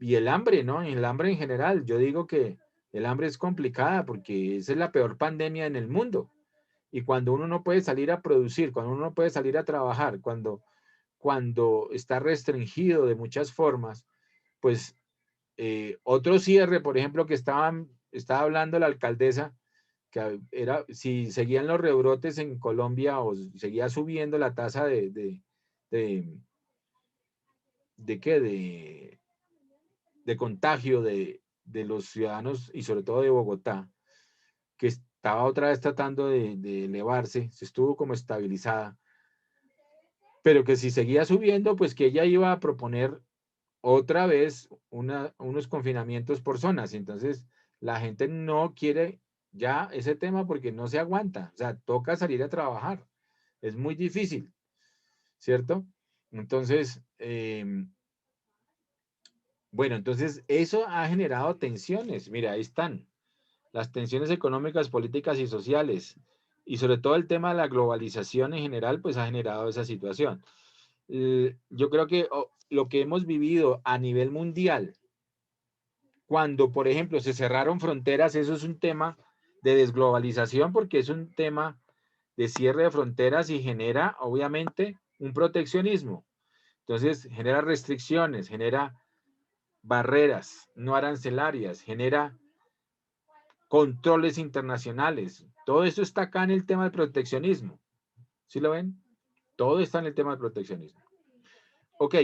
el hambre, ¿no? El hambre en general, yo digo que el hambre es complicada porque esa es la peor pandemia en el mundo. Y cuando uno no puede salir a producir, cuando uno no puede salir a trabajar, cuando está restringido de muchas formas, pues otro cierre, por ejemplo, que estaba hablando la alcaldesa, que era si seguían los rebrotes en Colombia o seguía subiendo la tasa de qué, de contagio de los ciudadanos y sobre todo de Bogotá, que estaba otra vez tratando de elevarse, se estuvo como estabilizada, pero que si seguía subiendo, pues que ella iba a proponer otra vez unos confinamientos por zonas. Entonces, la gente no quiere ya ese tema porque no se aguanta. O sea, toca salir a trabajar. Es muy difícil, ¿cierto? Entonces, bueno, entonces eso ha generado tensiones. Mira, ahí están las tensiones económicas, políticas y sociales. Y sobre todo el tema de la globalización en general, pues ha generado esa situación. Yo creo que lo que hemos vivido a nivel mundial, cuando, por ejemplo, se cerraron fronteras, eso es un tema de desglobalización porque es un tema de cierre de fronteras y genera, obviamente, un proteccionismo. Entonces, genera restricciones, genera barreras no arancelarias, genera controles internacionales. Todo eso está acá en el tema del proteccionismo. ¿Sí lo ven? Todo está en el tema del proteccionismo. Ok,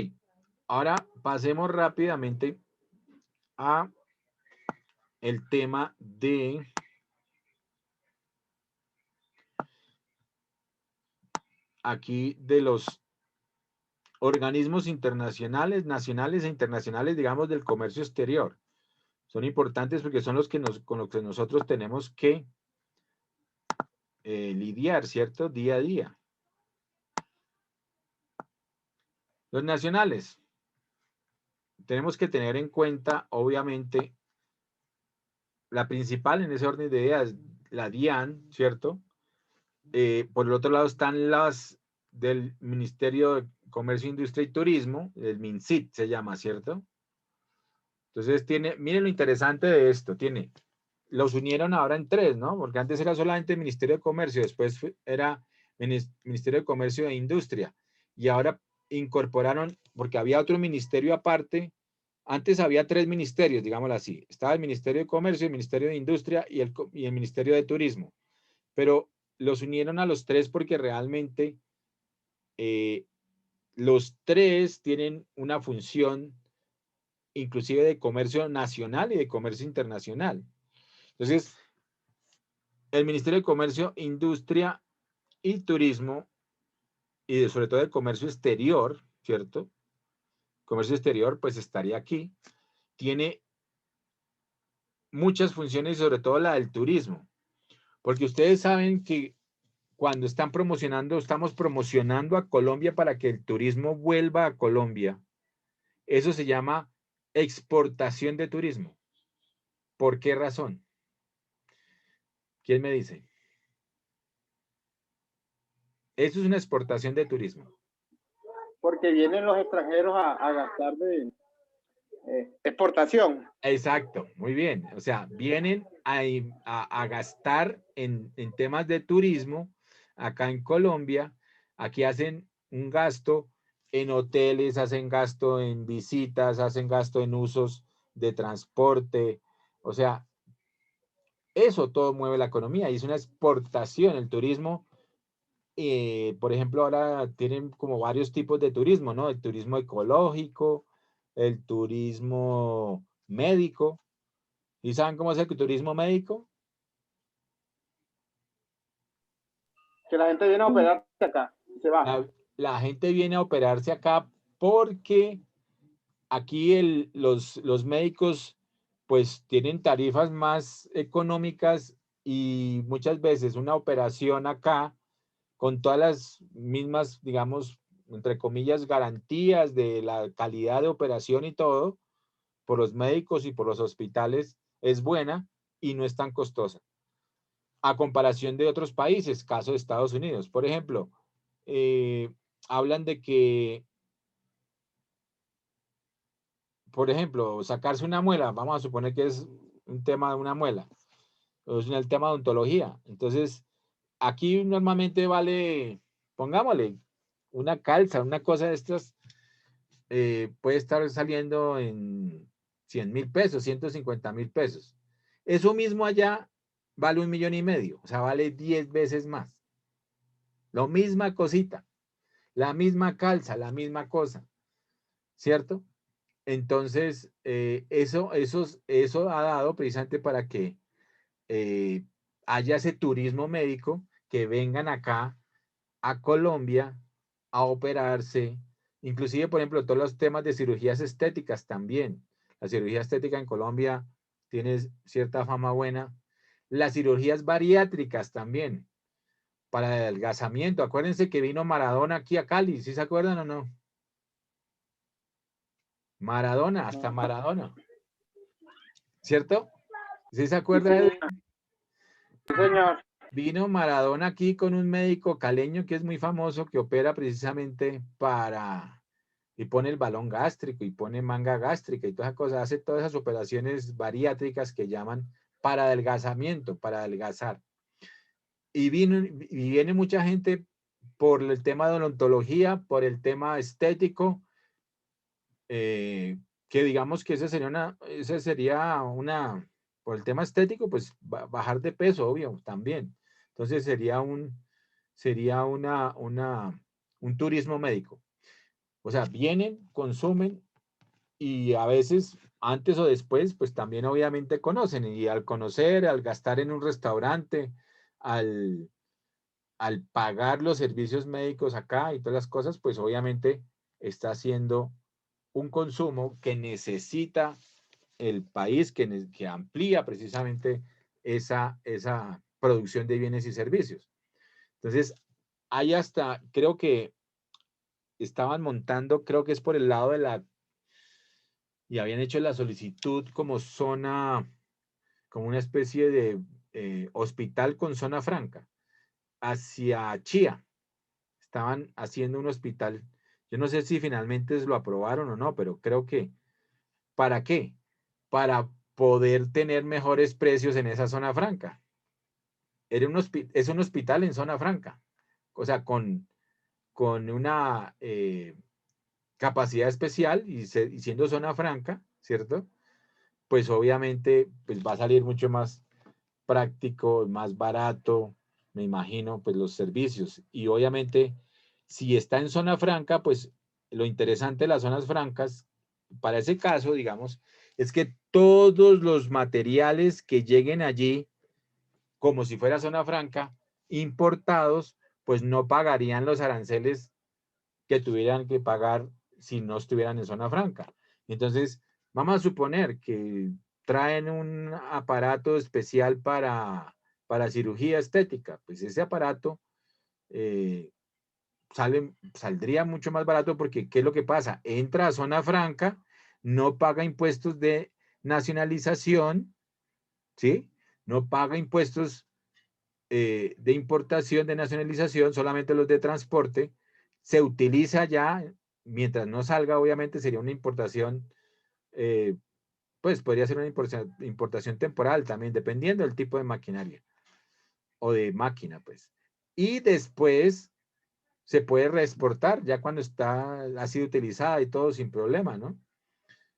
ahora pasemos rápidamente a el tema de aquí de los organismos internacionales, nacionales e internacionales, digamos, del comercio exterior. Son importantes porque son los que con los que nosotros tenemos que lidiar, ¿cierto? Día a día. Los nacionales. Tenemos que tener en cuenta, obviamente, la principal en ese orden de ideas, la DIAN, ¿cierto? Por el otro lado están las del Ministerio de Comercio, Industria y Turismo, el MINCIT se llama, ¿cierto? Entonces miren lo interesante de esto, los unieron ahora en tres, ¿no? Porque antes era solamente el Ministerio de Comercio, después era Ministerio de Comercio e Industria, y ahora incorporaron, porque había otro ministerio aparte, antes había tres ministerios, digámoslo así, estaba el Ministerio de Comercio, el Ministerio de Industria y el Ministerio de Turismo, pero los unieron a los tres porque realmente los tres tienen una función inclusive de comercio nacional y de comercio internacional. Entonces, el Ministerio de Comercio, Industria y Turismo, y sobre todo el comercio exterior, ¿cierto? Comercio exterior, pues estaría aquí, tiene muchas funciones, sobre todo la del turismo, porque ustedes saben que cuando estamos promocionando a Colombia para que el turismo vuelva a Colombia, eso se llama exportación de turismo. ¿Por qué razón? ¿Quién me dice? Eso es una exportación de turismo. Porque vienen los extranjeros a gastar de exportación. Exacto, muy bien. O sea, vienen a gastar en temas de turismo acá en Colombia. Aquí hacen un gasto en hoteles, hacen gasto en visitas, hacen gasto en usos de transporte. O sea, eso todo mueve la economía y es una exportación. El turismo, por ejemplo, ahora tienen como varios tipos de turismo, ¿no? El turismo ecológico, el turismo médico. ¿Y saben cómo es el turismo médico? Que la gente viene a operarse acá y se va. la gente viene a operarse acá porque aquí los médicos pues tienen tarifas más económicas y muchas veces una operación acá con todas las mismas, digamos, entre comillas, garantías de la calidad de operación y todo, por los médicos y por los hospitales, es buena y no es tan costosa. A comparación de otros países, caso de Estados Unidos. Por ejemplo, hablan de que, por ejemplo, sacarse una muela, vamos a suponer que es un tema de una muela, es el tema de odontología. Entonces, aquí normalmente vale, pongámosle, una calza, una cosa de estas, puede estar saliendo en 100.000 pesos, 150.000 pesos. Eso mismo allá vale 1,5 millones, o sea, vale 10 veces más. Lo misma cosita, la misma calza, la misma cosa, ¿cierto? Entonces, eso ha dado precisamente para que haya ese turismo médico, que vengan acá a Colombia a operarse, inclusive, por ejemplo, todos los temas de cirugías estéticas también. La cirugía estética en Colombia tiene cierta fama buena. Las cirugías bariátricas también, para el adelgazamiento. Acuérdense que vino Maradona aquí a Cali, ¿sí se acuerdan o no? Maradona, hasta Maradona. ¿Cierto? ¿Sí se acuerda, Edwin? Sí, señor. Vino Maradona aquí con un médico caleño que es muy famoso, que opera precisamente para, y pone el balón gástrico y pone manga gástrica y todas esas cosas, hace todas esas operaciones bariátricas que llaman para adelgazamiento, para adelgazar. Y viene mucha gente por el tema de odontología, por el tema estético, que digamos que ese sería una, por el tema estético, pues bajar de peso, obvio, también. Entonces sería un turismo médico. O sea, vienen, consumen y a veces antes o después, pues también obviamente conocen. Y al conocer, al gastar en un restaurante, al, al pagar los servicios médicos acá y todas las cosas, pues obviamente está haciendo un consumo que necesita el país, que amplía precisamente esa producción de bienes y servicios. Entonces, hay hasta, creo que estaban montando, creo que es por el lado y habían hecho la solicitud como zona, como una especie de hospital con zona franca, hacia Chía. Estaban haciendo un hospital. Yo no sé si finalmente lo aprobaron o no, pero creo que, ¿para qué? Para poder tener mejores precios en esa zona franca. Es un hospital en zona franca, o sea, con una capacidad especial y siendo zona franca, ¿cierto? Pues obviamente pues va a salir mucho más práctico, más barato, me imagino, pues los servicios. Y obviamente, si está en zona franca, pues lo interesante de las zonas francas, para ese caso, digamos, es que todos los materiales que lleguen allí, como si fuera zona franca, importados, pues no pagarían los aranceles que tuvieran que pagar si no estuvieran en zona franca. Entonces, vamos a suponer que traen un aparato especial para cirugía estética, pues ese aparato saldría mucho más barato porque ¿qué es lo que pasa? Entra a zona franca, no paga impuestos de nacionalización, ¿sí? No paga impuestos de importación, de nacionalización, solamente los de transporte, se utiliza ya, mientras no salga, obviamente sería una importación, pues podría ser una importación temporal también, dependiendo del tipo de maquinaria o de máquina, pues. Y después se puede reexportar ya cuando ha sido utilizada y todo sin problema, ¿no?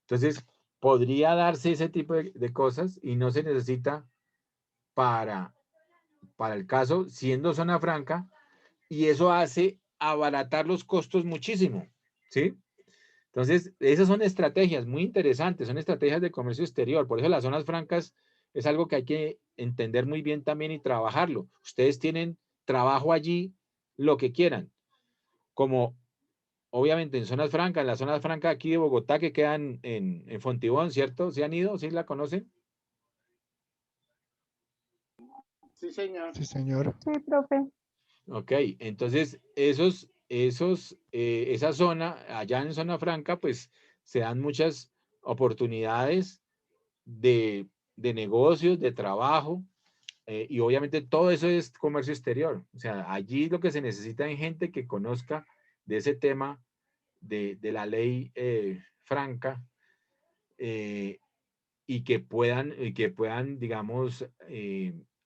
Entonces, podría darse ese tipo de cosas y no se necesita para el caso, siendo zona franca, y eso hace abaratar los costos muchísimo, ¿sí? Entonces, esas son estrategias muy interesantes, son estrategias de comercio exterior. Por eso las zonas francas es algo que hay que entender muy bien también y trabajarlo. Ustedes tienen trabajo allí, lo que quieran. como obviamente en zonas francas, en las zonas francas aquí de Bogotá que quedan en Fontibón, ¿cierto? ¿Sí han ido? ¿Sí la conocen? Sí, señor. Sí, señor. Sí, profe. Ok, entonces esa zona, allá en zona franca, pues se dan muchas oportunidades de negocios, de trabajo, y obviamente todo eso es comercio exterior. O sea, allí lo que se necesita es gente que conozca de ese tema de la ley franca, y que puedan, digamos,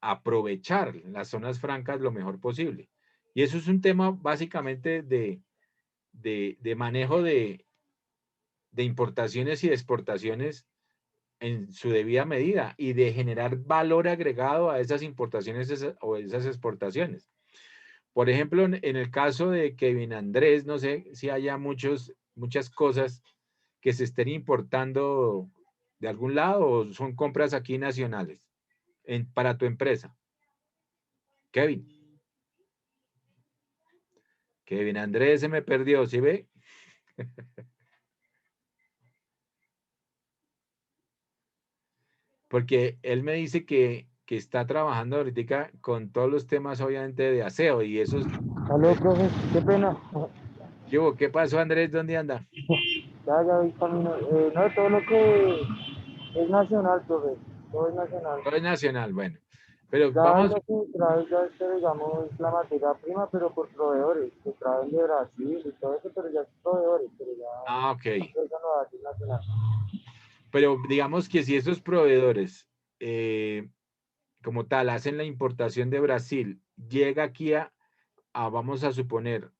aprovechar las zonas francas lo mejor posible. Y eso es un tema básicamente de manejo de importaciones y de exportaciones en su debida medida y de generar valor agregado a esas importaciones o esas exportaciones. Por ejemplo, en el caso de Kevin Andrés, no sé si haya muchas cosas que se estén importando de algún lado o son compras aquí nacionales para tu empresa. Kevin. Kevin Andrés se me perdió, ¿sí ve? Porque él me dice que está trabajando ahorita con todos los temas, obviamente, de aseo y eso es... Aló, profe, qué pena. ¿Qué pasó, Andrés? ¿Dónde anda? Ya voy camino. No, todo lo que es nacional, profe. Todo es nacional. Todo es nacional, bueno. Pero Ya vamos... lo que trae, ya digamos, la materia prima, pero por proveedores, que traen de Brasil y todo eso, pero ya son proveedores, pero ya Ah, ok. eso no va a ser nacional. Pero digamos que si esos proveedores, como tal, hacen la importación de Brasil, llega aquí vamos a suponer,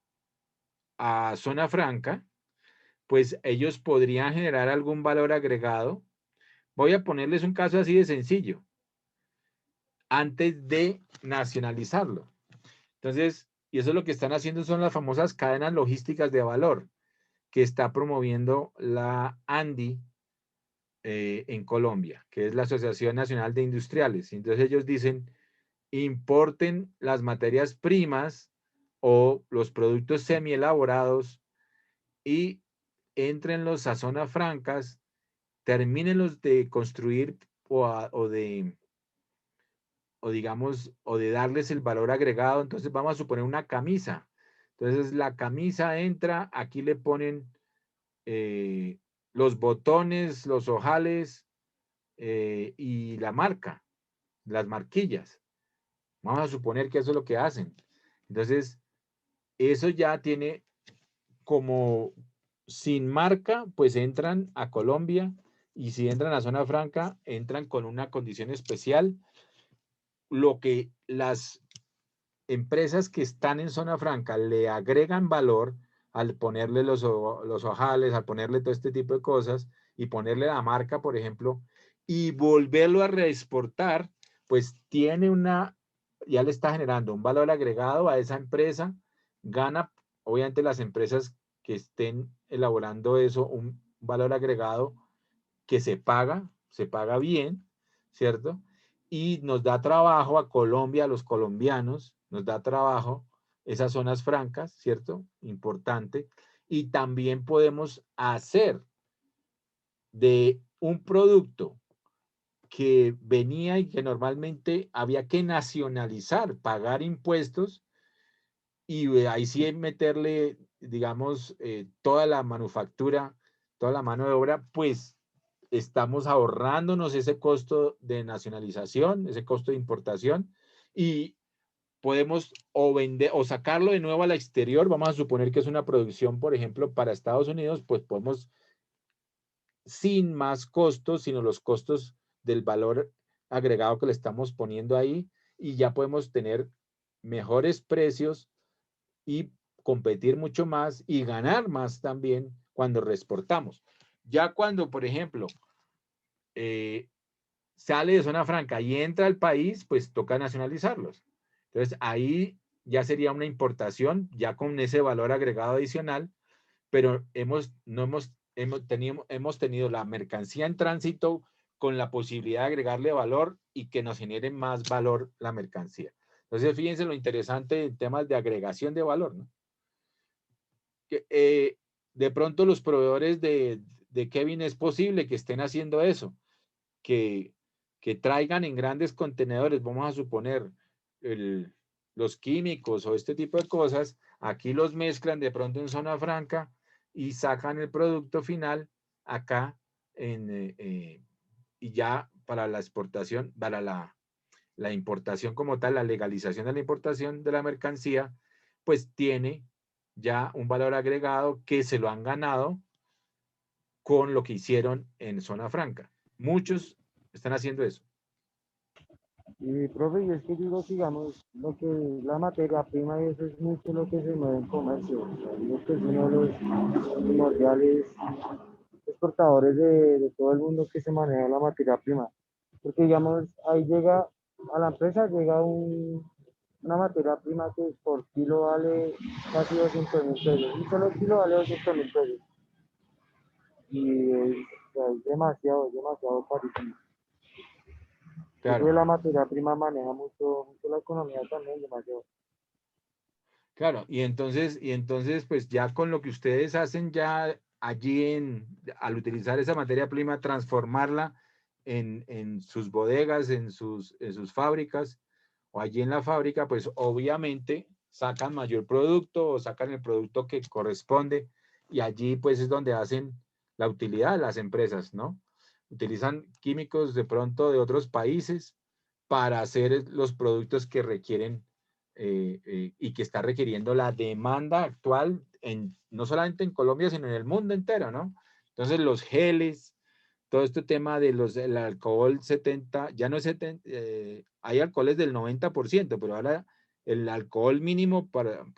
a zona franca, pues ellos podrían generar algún valor agregado. Voy a ponerles un caso así de sencillo, antes de nacionalizarlo. Entonces, y eso es lo que están haciendo son las famosas cadenas logísticas de valor que está promoviendo la ANDI en Colombia, que es la Asociación Nacional de Industriales. Entonces ellos dicen, importen las materias primas o los productos semielaborados y entrenlos a zonas francas, termínenlos de construir o de darles el valor agregado. Entonces vamos a suponer una camisa. Entonces la camisa entra, aquí le ponen los botones, los ojales y la marca, las marquillas. Vamos a suponer que eso es lo que hacen. Entonces, eso ya tiene como sin marca, pues entran a Colombia y si entran a zona franca, entran con una condición especial. Lo que las empresas que están en zona franca le agregan valor al ponerle los ojales, al ponerle todo este tipo de cosas y ponerle la marca, por ejemplo, y volverlo a reexportar, pues ya le está generando un valor agregado a esa empresa, gana, obviamente las empresas que estén elaborando eso, un valor agregado que se paga bien, ¿cierto? Y nos da trabajo a Colombia, a los colombianos, nos da trabajo esas zonas francas, ¿cierto? Importante. Y también podemos hacer de un producto que venía y que normalmente había que nacionalizar, pagar impuestos, y ahí sí meterle, digamos, toda la manufactura, toda la mano de obra, pues estamos ahorrándonos ese costo de nacionalización, ese costo de importación, y podemos o vender o sacarlo de nuevo al exterior. Vamos a suponer que es una producción, por ejemplo, para Estados Unidos, pues podemos sin más costos, sino los costos del valor agregado que le estamos poniendo ahí, y ya podemos tener mejores precios y competir mucho más y ganar más también cuando reexportamos. Ya cuando, por ejemplo, sale de zona franca y entra al país, pues toca nacionalizarlos. Entonces ahí ya sería una importación, ya con ese valor agregado adicional, pero hemos tenido la mercancía en tránsito con la posibilidad de agregarle valor y que nos genere más valor la mercancía. Entonces, fíjense lo interesante en temas de agregación de valor, ¿no? de pronto los proveedores de Kevin es posible que estén haciendo eso, que traigan en grandes contenedores, vamos a suponer, los químicos o este tipo de cosas, aquí los mezclan de pronto en zona franca y sacan el producto final acá y ya para la exportación, para la importación como tal, la legalización de la importación de la mercancía, pues tiene ya un valor agregado que se lo han ganado con lo que hicieron en zona franca. Muchos están haciendo eso. Y profe, y es que digo, digamos, lo que es la materia prima y eso es mucho lo que se mueve en comercio. O sea, digo que es uno de los primordiales exportadores de todo el mundo que se maneja la materia prima. Porque digamos, ahí llega, a la empresa llega una materia prima que por kilo vale casi 200.000 pesos. Un solo kilo vale 200.000 pesos. Y o sea, es demasiado carísimo. Claro, Entonces la materia prima maneja mucho la economía también, demasiado. claro. Y entonces, pues ya con lo que ustedes hacen ya allí al utilizar esa materia prima, transformarla en sus bodegas, en sus fábricas o allí en la fábrica, pues obviamente sacan mayor producto o sacan el producto que corresponde y allí pues es donde hacen la utilidad de las empresas, ¿no? Utilizan químicos de pronto de otros países para hacer los productos que requieren y que está requiriendo la demanda actual, no solamente en Colombia, sino en el mundo entero, ¿no? Entonces los geles, todo este tema de el alcohol 70, ya no es 70, hay alcoholes del 90%, pero ahora el alcohol mínimo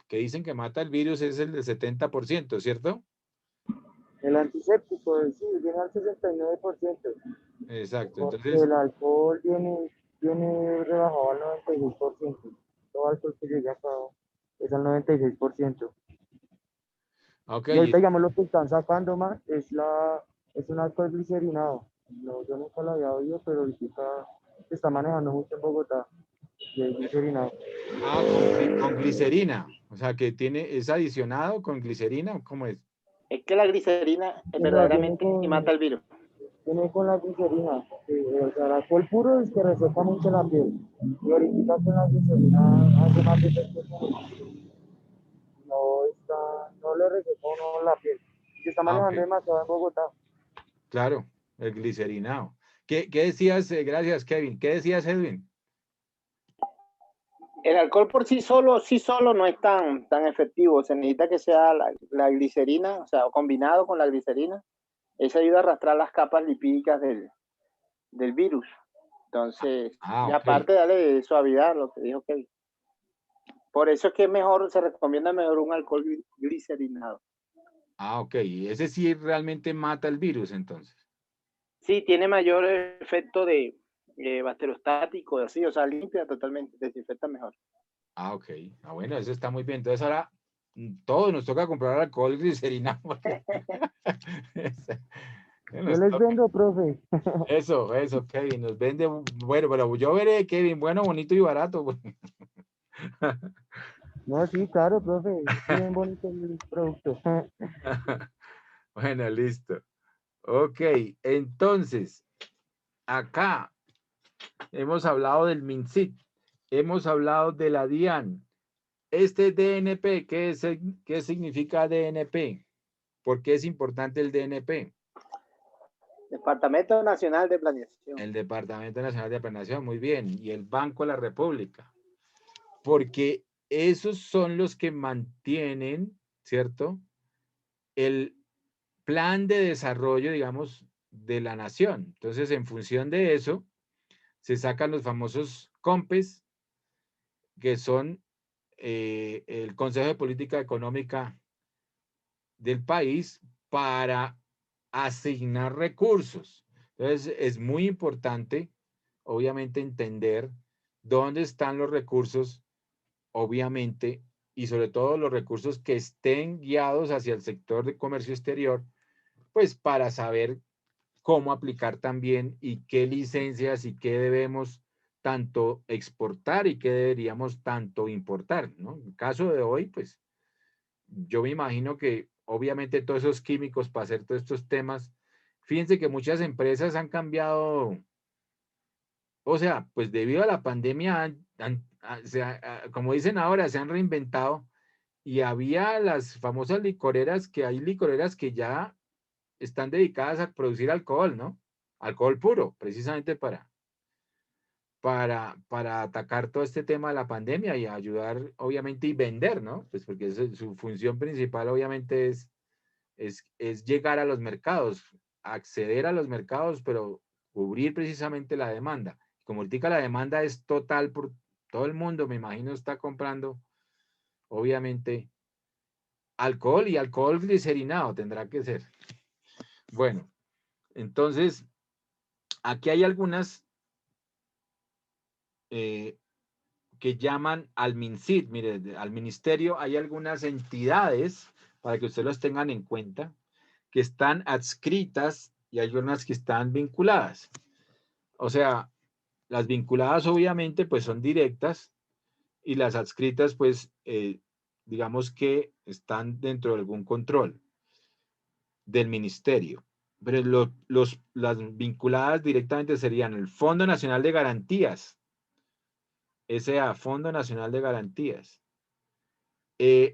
que dicen que mata el virus es el del 70%, ¿cierto? El antiséptico, sí, viene al 69%, Exacto, porque entonces, el alcohol viene rebajado al 96%. Todo alcohol que llega acá es al 96%. ok, Y ahorita, digamos, lo que están sacando más es un alcohol glicerinado. No, yo nunca lo había oído, pero ahorita se está manejando mucho en Bogotá. Y es glicerinado. con glicerina, o sea que es adicionado con glicerina, ¿cómo es? Es que la glicerina O sea, verdaderamente sí mata el virus. viene con la glicerina. O sea, el alcohol puro es que reseca mucho la piel. Y ahorita con la glicerina hace más efecto que no le reseca a uno la piel. Se está Ah, manejando ok, demasiado en Bogotá. claro, el glicerinado. ¿Qué decías? Gracias, Kevin. ¿Qué decías, Edwin? El alcohol por sí solo no es tan efectivo. Se necesita que sea la glicerina, o sea, combinado con la glicerina. Eso ayuda a arrastrar las capas lipídicas del virus. Entonces, y Ok. aparte darle suavidad, lo que dijo Kevin. Por eso es que se recomienda mejor un alcohol glicerinado. Ok. Ese sí realmente mata el virus, entonces. Sí, tiene mayor efecto de bacteriostático, así, o sea, limpia totalmente, desinfecta mejor. Ok. Bueno, eso está muy bien. Entonces ahora todos nos toca comprar alcohol glicerinado. Yo Nos les toca. vendo, profe. Eso, Kevin. Nos vende. Bueno, pero yo veré, Kevin, bueno, bonito y barato. No, sí, claro, profe. Es bien bonito el producto. Bueno, listo. Ok. Entonces, acá hemos hablado del MINSIT. Hemos hablado de la DIAN. Este DNP, ¿qué significa DNP? ¿Por qué es importante el DNP? Departamento Nacional de Planeación. El Departamento Nacional de Planeación, muy bien. Y el Banco de la República. Porque esos son los que mantienen, ¿cierto? El plan de desarrollo, digamos, de la nación. Entonces, en función de eso, se sacan los famosos COMPES, que son el Consejo de Política Económica del país para asignar recursos. Entonces, es muy importante, obviamente, entender dónde están los recursos, obviamente, y sobre todo los recursos que estén guiados hacia el sector de comercio exterior, pues para saber cómo aplicar también y qué licencias y qué debemos tanto exportar y qué deberíamos tanto importar, ¿no? En el caso de hoy, pues yo me imagino que obviamente todos esos químicos para hacer todos estos temas, fíjense que muchas empresas han cambiado, o sea, pues debido a la pandemia, como dicen ahora, se han reinventado y había las famosas licoreras, que hay licoreras que ya están dedicadas a producir alcohol, ¿no? Alcohol puro, precisamente para atacar todo este tema de la pandemia y ayudar, obviamente, y vender, ¿no? Pues porque su función principal, obviamente, es llegar a los mercados, acceder a los mercados, pero cubrir precisamente la demanda. Como ahorita la demanda es total por todo el mundo, me imagino está comprando, obviamente, alcohol y alcohol glicerinado tendrá que ser. Bueno, entonces, aquí hay algunas que llaman al MINCIT. Mire, al ministerio hay algunas entidades, para que ustedes los tengan en cuenta, que están adscritas y hay unas que están vinculadas. O sea, las vinculadas obviamente pues son directas y las adscritas pues digamos que están dentro de algún control del ministerio. Pero las vinculadas directamente serían el Fondo Nacional de Garantías, S.A., Fondo Nacional de Garantías,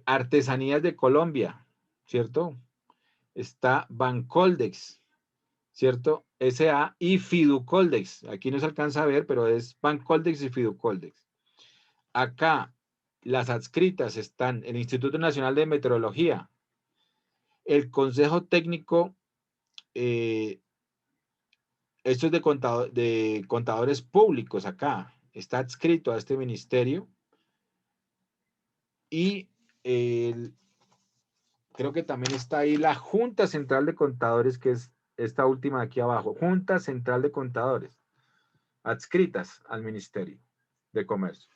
Artesanías de Colombia, ¿cierto? Está Bancoldex, ¿cierto? S.A. y Fiducoldex. Aquí no se alcanza a ver, pero es Bancoldex y Fiducoldex. Acá las adscritas están el Instituto Nacional de Meteorología, el Consejo Técnico, esto es de contadores públicos acá, está adscrito a este ministerio y creo que también está ahí la Junta Central de Contadores, que es esta última de aquí abajo, Junta Central de Contadores, adscritas al Ministerio de Comercio.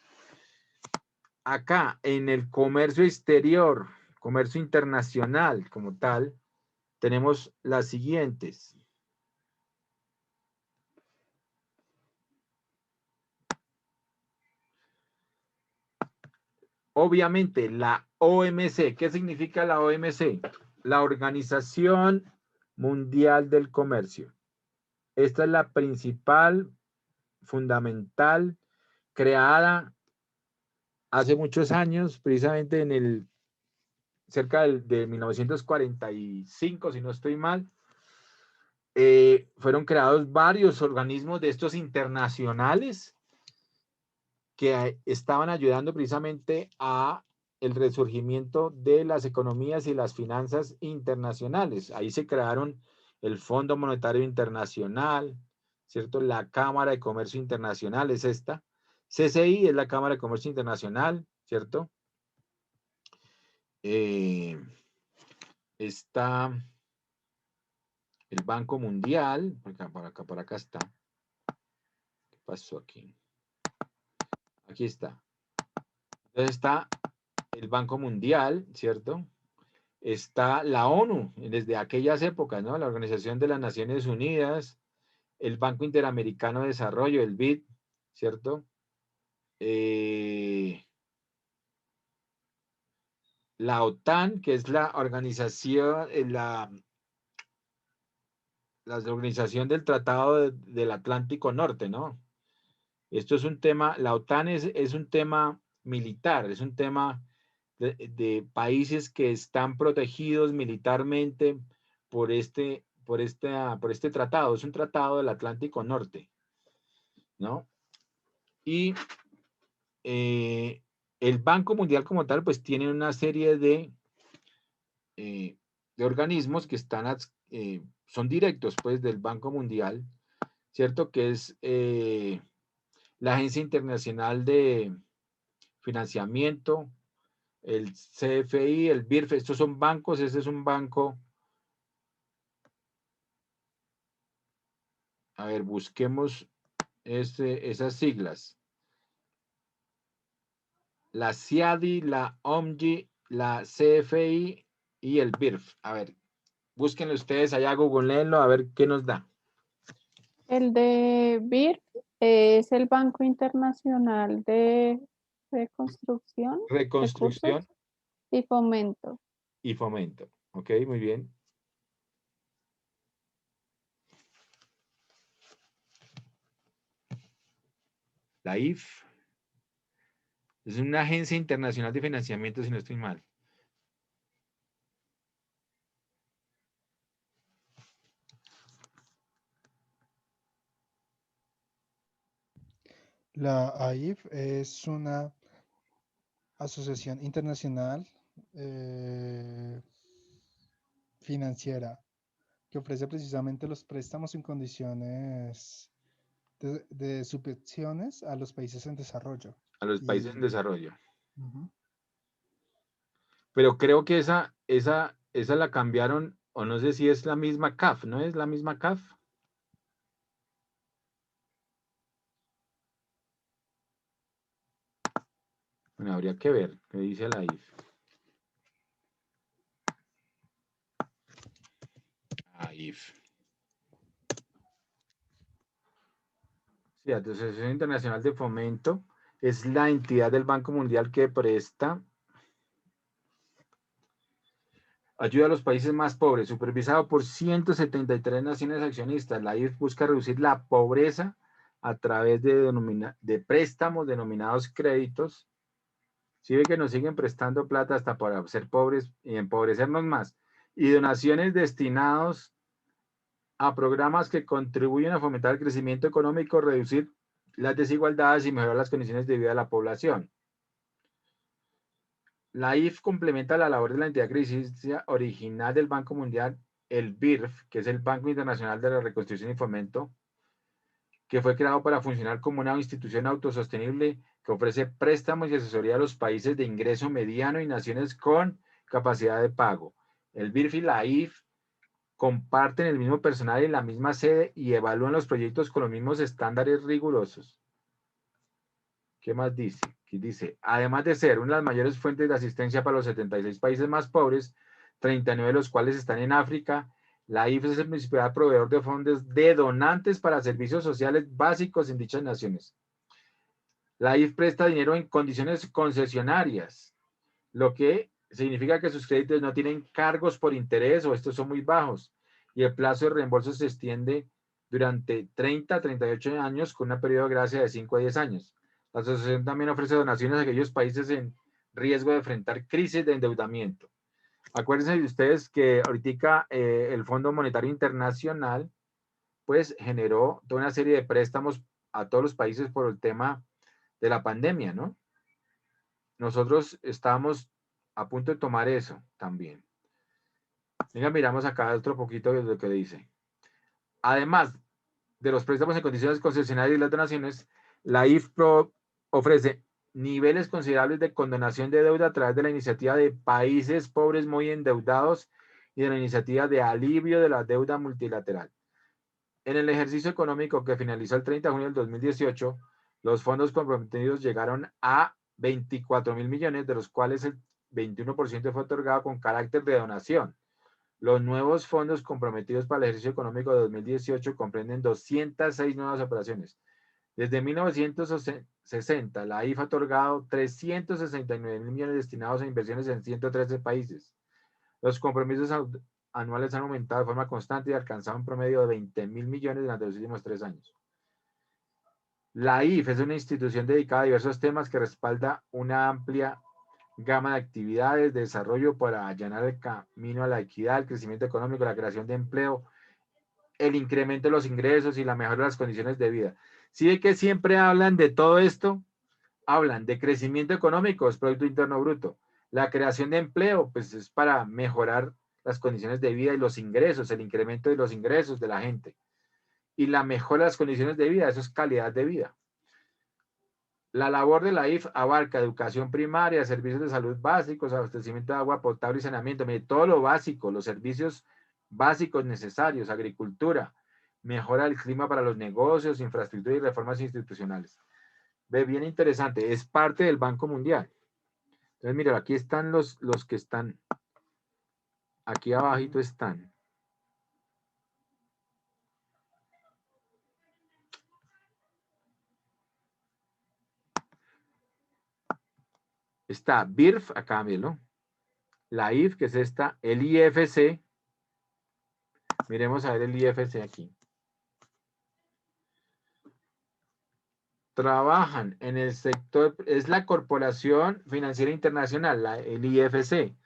Acá, en el comercio exterior, comercio internacional como tal, tenemos las siguientes. Obviamente, la OMC. ¿Qué significa la OMC? La Organización Mundial del Comercio. Esta es la principal, fundamental, creada hace muchos años, precisamente cerca de 1945, si no estoy mal. Fueron creados varios organismos de estos internacionales que estaban ayudando precisamente a el resurgimiento de las economías y las finanzas internacionales. Ahí se crearon el Fondo Monetario Internacional, ¿cierto? La Cámara de Comercio Internacional es esta. CCI es la Cámara de Comercio Internacional, ¿cierto? Está el Banco Mundial, por acá está. ¿Qué pasó aquí? Aquí está. Entonces está el Banco Mundial, ¿cierto? Está la ONU, desde aquellas épocas, ¿no? La Organización de las Naciones Unidas, el Banco Interamericano de Desarrollo, el BID, ¿cierto? La OTAN, que es la organización, la organización del Tratado del Atlántico Norte, ¿no? Esto es un tema, la OTAN es un tema militar, es un tema de países que están protegidos militarmente por este tratado. Es un tratado del Atlántico Norte, ¿no? Y el Banco Mundial como tal, pues tiene una serie de organismos que son directos, pues, del Banco Mundial, ¿cierto? Que es la Agencia Internacional de Financiamiento, el CFI, el BIRF, estos son bancos, ese es un banco. A ver, busquemos esas siglas. La CIADI, la OMGI, la CFI y el BIRF. A ver, búsquenlo ustedes allá, googleenlo, a ver qué nos da. El de BIRF es el Banco Internacional de Reconstrucción, Reconstrucción. Recursos y Fomento. y Fomento. Ok, muy bien. La IF es una agencia internacional de financiamiento, si no estoy mal. La AIF es una asociación internacional financiera que ofrece precisamente los préstamos en condiciones de subvenciones a los países en desarrollo. A los países en Y, desarrollo. ujú. Pero creo que esa la cambiaron, o no sé si es la misma CAF, ¿no es la misma CAF? Bueno, habría que ver qué dice la IF. IF. Sí, la Asociación Internacional de Fomento es la entidad del Banco Mundial que presta ayuda a los países más pobres, supervisado por 173 naciones accionistas. La IF busca reducir la pobreza a través de préstamos denominados créditos. Si ve que nos siguen prestando plata hasta para ser pobres y empobrecernos más. Y donaciones destinados a programas que contribuyen a fomentar el crecimiento económico, reducir las desigualdades y mejorar las condiciones de vida de la población. La IF complementa la labor de la entidad crediticia original del Banco Mundial, el BIRF, que es el Banco Internacional de la Reconstrucción y Fomento, que fue creado para funcionar como una institución autosostenible que ofrece préstamos y asesoría a los países de ingreso mediano y naciones con capacidad de pago. El BIRF y la IF comparten el mismo personal y la misma sede y evalúan los proyectos con los mismos estándares rigurosos. ¿Qué más dice? Aquí dice, además de ser una de las mayores fuentes de asistencia para los 76 países más pobres, 39 de los cuales están en África, la IF es el principal proveedor de fondos de donantes para servicios sociales básicos en dichas naciones. La IF presta dinero en condiciones concesionarias, lo que significa que sus créditos no tienen cargos por interés o estos son muy bajos y el plazo de reembolso se extiende durante 30 a 38 años con una periodo de gracia de 5 a 10 años. La asociación también ofrece donaciones a aquellos países en riesgo de enfrentar crisis de endeudamiento. Acuérdense de ustedes que ahorita el Fondo Monetario Internacional pues generó toda una serie de préstamos a todos los países por el tema de la pandemia, ¿no? Nosotros estábamos a punto de tomar eso también. Venga, miramos acá otro poquito de lo que dice. Además de los préstamos en condiciones concesionarias y las donaciones, la IFPRO ofrece niveles considerables de condonación de deuda a través de la iniciativa de países pobres muy endeudados y de la iniciativa de alivio de la deuda multilateral. En el ejercicio económico que finalizó el 30 de junio del 2018, los fondos comprometidos llegaron a 24.000 millones, de los cuales el 21% fue otorgado con carácter de donación. Los nuevos fondos comprometidos para el ejercicio económico de 2018 comprenden 206 nuevas operaciones. Desde 1960, la IF ha otorgado 369.000 millones destinados a inversiones en 113 países. Los compromisos anuales han aumentado de forma constante y alcanzado un promedio de 20.000 millones durante los últimos 3 años. La IF es una institución dedicada a diversos temas que respalda una amplia gama de actividades de desarrollo para allanar el camino a la equidad, el crecimiento económico, la creación de empleo, el incremento de los ingresos y la mejora de las condiciones de vida. ¿Sí ve que siempre hablan de todo esto? Hablan de crecimiento económico, es Producto Interno Bruto. La creación de empleo, pues es para mejorar las condiciones de vida y los ingresos, el incremento de los ingresos de la gente. Y la mejora de las condiciones de vida, eso es calidad de vida. La labor de la IF abarca educación primaria, servicios de salud básicos, abastecimiento de agua potable y saneamiento, todo lo básico, los servicios básicos necesarios, agricultura, mejora del clima para los negocios, infraestructura y reformas institucionales. Ve, bien interesante, es parte del Banco Mundial. Entonces, mira, aquí están los que están, aquí abajito están. Está BIRF, acá, míralo. la IF, que es esta, el IFC. Miremos a ver el IFC aquí. Trabajan en el sector, es la Corporación Financiera Internacional, el IFC.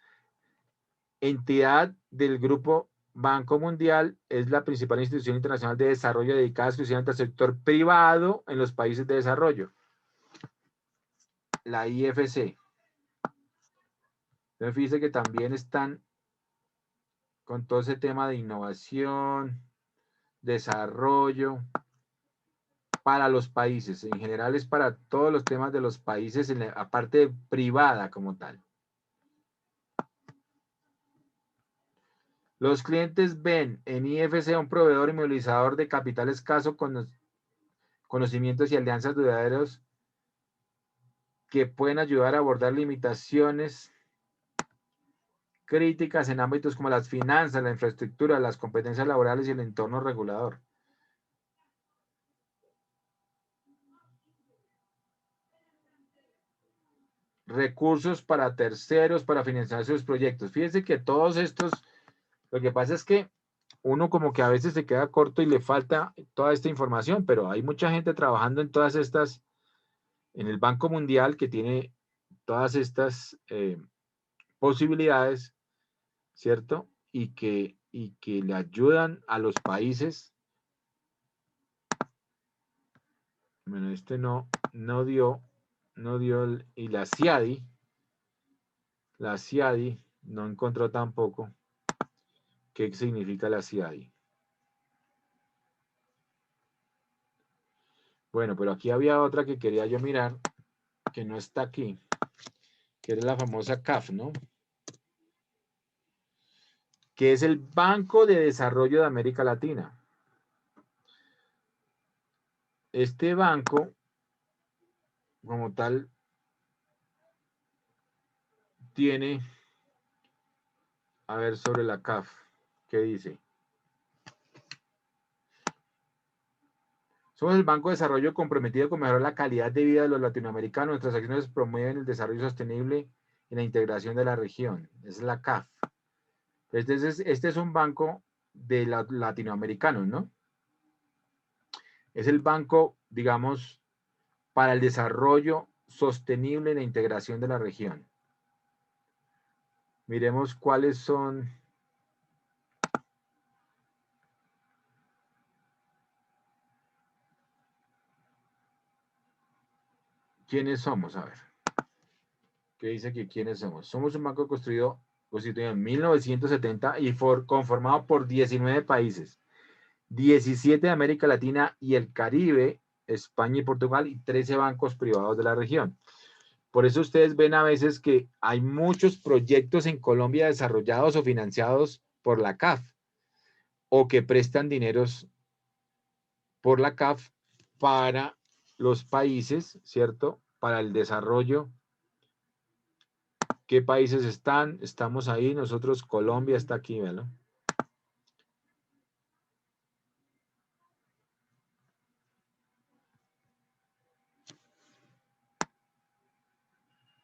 Entidad del Grupo Banco Mundial, es la principal institución internacional de desarrollo dedicada exclusivamente al sector privado en los países de desarrollo. La IFC. Entonces fíjense que también están con todo ese tema de innovación, desarrollo, para los países. En general es para todos los temas de los países, en la parte privada como tal. Los clientes ven en IFC un proveedor y movilizador de capital escaso con conocimientos y alianzas duraderos que pueden ayudar a abordar limitaciones críticas en ámbitos como las finanzas, la infraestructura, las competencias laborales y el entorno regulador. Recursos para terceros para financiar sus proyectos. Fíjense que todos estos, lo que pasa es que uno como que a veces se queda corto y le falta toda esta información, pero hay mucha gente trabajando en todas estas, en el Banco Mundial, que tiene todas estas posibilidades, ¿cierto? Y que le ayudan a los países. Bueno, este no dio, y la CIADI no encontró tampoco qué significa la CIADI. Bueno, pero aquí había otra que quería yo mirar, que no está aquí, que es la famosa CAF, ¿no? Que es el Banco de Desarrollo de América Latina. Este banco, como tal, tiene, a ver, sobre la CAF, ¿qué dice? Somos el Banco de Desarrollo comprometido con mejorar la calidad de vida de los latinoamericanos. Nuestras acciones promueven el desarrollo sostenible y la integración de la región. Es la CAF. Este es un banco de latinoamericanos, ¿no? Es el banco, digamos, para el desarrollo sostenible y la integración de la región. Miremos cuáles son. ¿Quiénes somos? A ver. ¿Qué dice aquí? ¿Quiénes somos? Somos un banco constituido en 1970 y conformado por 19 países. 17 de América Latina y el Caribe, España y Portugal, y 13 bancos privados de la región. Por eso ustedes ven a veces que hay muchos proyectos en Colombia desarrollados o financiados por la CAF, o que prestan dineros por la CAF para los países, ¿cierto? Para el desarrollo. ¿Qué países están? Estamos ahí, nosotros, Colombia está aquí, ¿verdad?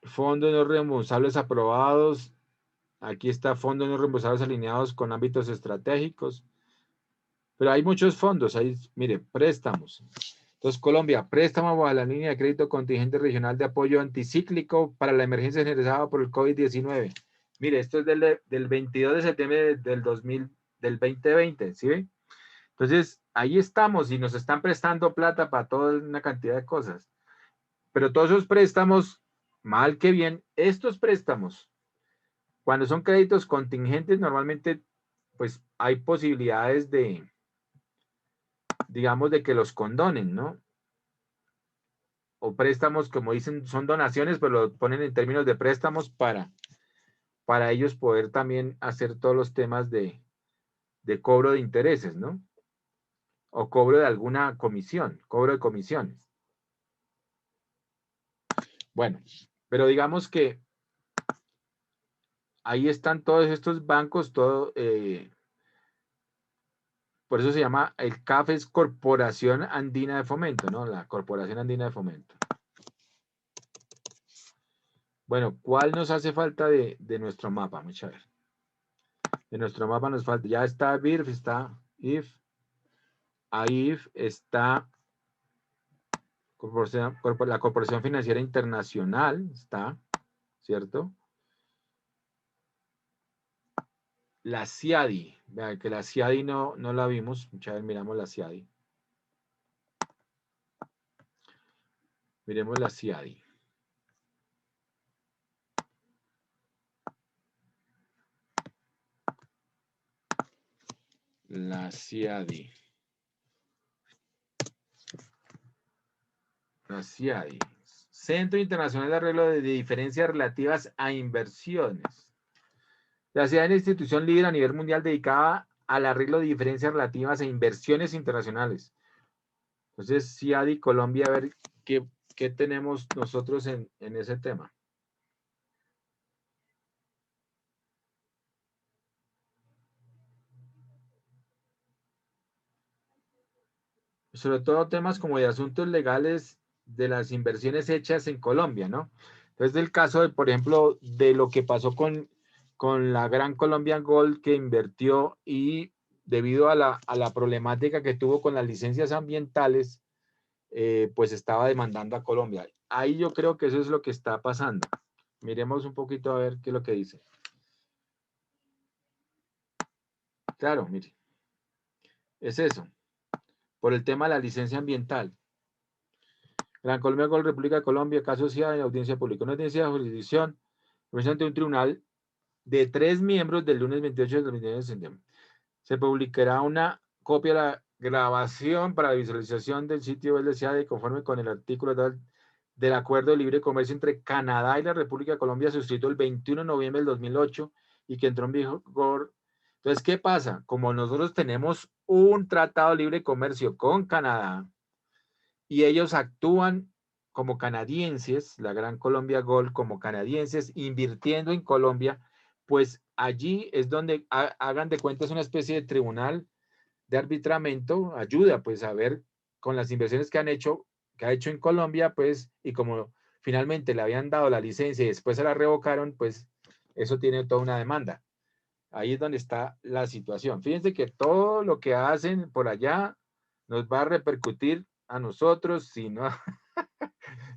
Fondos no reembolsables aprobados. Aquí está fondos no reembolsables alineados con ámbitos estratégicos. Pero hay muchos fondos. Ahí, mire, préstamos. Entonces, Colombia, préstamo a la línea de crédito contingente regional de apoyo anticíclico para la emergencia generada por el COVID-19. Mire, esto es del 22 de septiembre del 2020, ¿sí ve? Entonces, ahí estamos y nos están prestando plata para toda una cantidad de cosas. Pero todos esos préstamos, mal que bien, estos préstamos, cuando son créditos contingentes, normalmente, pues, hay posibilidades de, digamos, de que los condonen, ¿no? O préstamos, como dicen, son donaciones, pero lo ponen en términos de préstamos para ellos poder también hacer todos los temas de cobro de intereses, ¿no? O cobro de alguna comisión, cobro de comisiones. Bueno, pero digamos que ahí están todos estos bancos, todo, por eso se llama, el CAF es Corporación Andina de Fomento, ¿no? La Corporación Andina de Fomento. Bueno, ¿cuál nos hace falta de nuestro mapa? Vamos a ver. De nuestro mapa nos falta, ya está BIRF, está IF, AIF, está la Corporación Financiera Internacional, está, ¿cierto? La CIADI, vean que la CIADI no la vimos, a ver, miramos la CIADI. Miremos la CIADI. La CIADI. La CIADI. Centro Internacional de Arreglo de Diferencias Relativas a Inversiones. La CIADI es una institución líder a nivel mundial dedicada al arreglo de diferencias relativas a inversiones internacionales. Entonces, CIADI Colombia, a ver qué tenemos nosotros en ese tema. Sobre todo temas como de asuntos legales de las inversiones hechas en Colombia, ¿no? Entonces, del caso, de, por ejemplo, de lo que pasó con la Gran Colombian Gold que invirtió y debido a la problemática que tuvo con las licencias ambientales, pues estaba demandando a Colombia. Ahí yo creo que eso es lo que está pasando. Miremos un poquito a ver qué es lo que dice. Claro, mire. Es eso. Por el tema de la licencia ambiental. Gran Colombia Gold, República de Colombia, caso CIADI, audiencia pública. Una audiencia de jurisdicción, representante de un tribunal de 3 miembros del lunes 28 de 2019. Se publicará una copia de la grabación para la visualización del sitio web de CIADI conforme con el artículo del Acuerdo de Libre Comercio entre Canadá y la República de Colombia, suscrito el 21 de noviembre del 2008 y que entró en vigor. Entonces, ¿qué pasa? Como nosotros tenemos un tratado de libre comercio con Canadá y ellos actúan como canadienses, la Gran Colombia Gold como canadienses, invirtiendo en Colombia, pues allí es donde hagan de cuentas una especie de tribunal de arbitramiento, ayuda pues a ver con las inversiones que ha hecho en Colombia, pues, y como finalmente le habían dado la licencia y después se la revocaron, pues eso tiene toda una demanda. Ahí es donde está la situación. Fíjense que todo lo que hacen por allá nos va a repercutir a nosotros, si no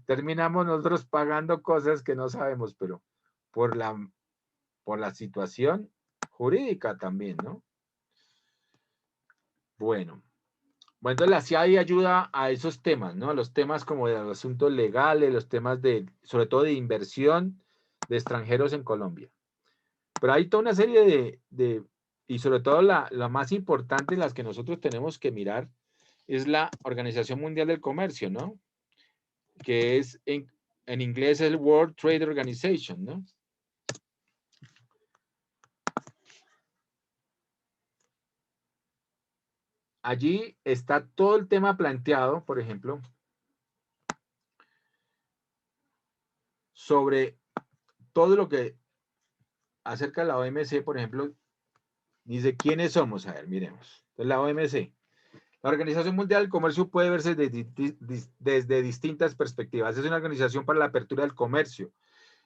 terminamos nosotros pagando cosas que no sabemos, pero por la situación jurídica también, ¿no? Bueno, entonces la CIADI ayuda a esos temas, ¿no? Los temas como de los asuntos legales, los temas sobre todo de inversión de extranjeros en Colombia. Pero hay toda una serie y sobre todo la más importante, las que nosotros tenemos que mirar, es la Organización Mundial del Comercio, ¿no? Que es en inglés el World Trade Organization, ¿no? Allí está todo el tema planteado, por ejemplo, sobre todo lo que acerca de la OMC, por ejemplo, dice quiénes somos. A ver, miremos. Entonces, la OMC. La Organización Mundial del Comercio puede verse desde distintas perspectivas. Es una organización para la apertura del comercio.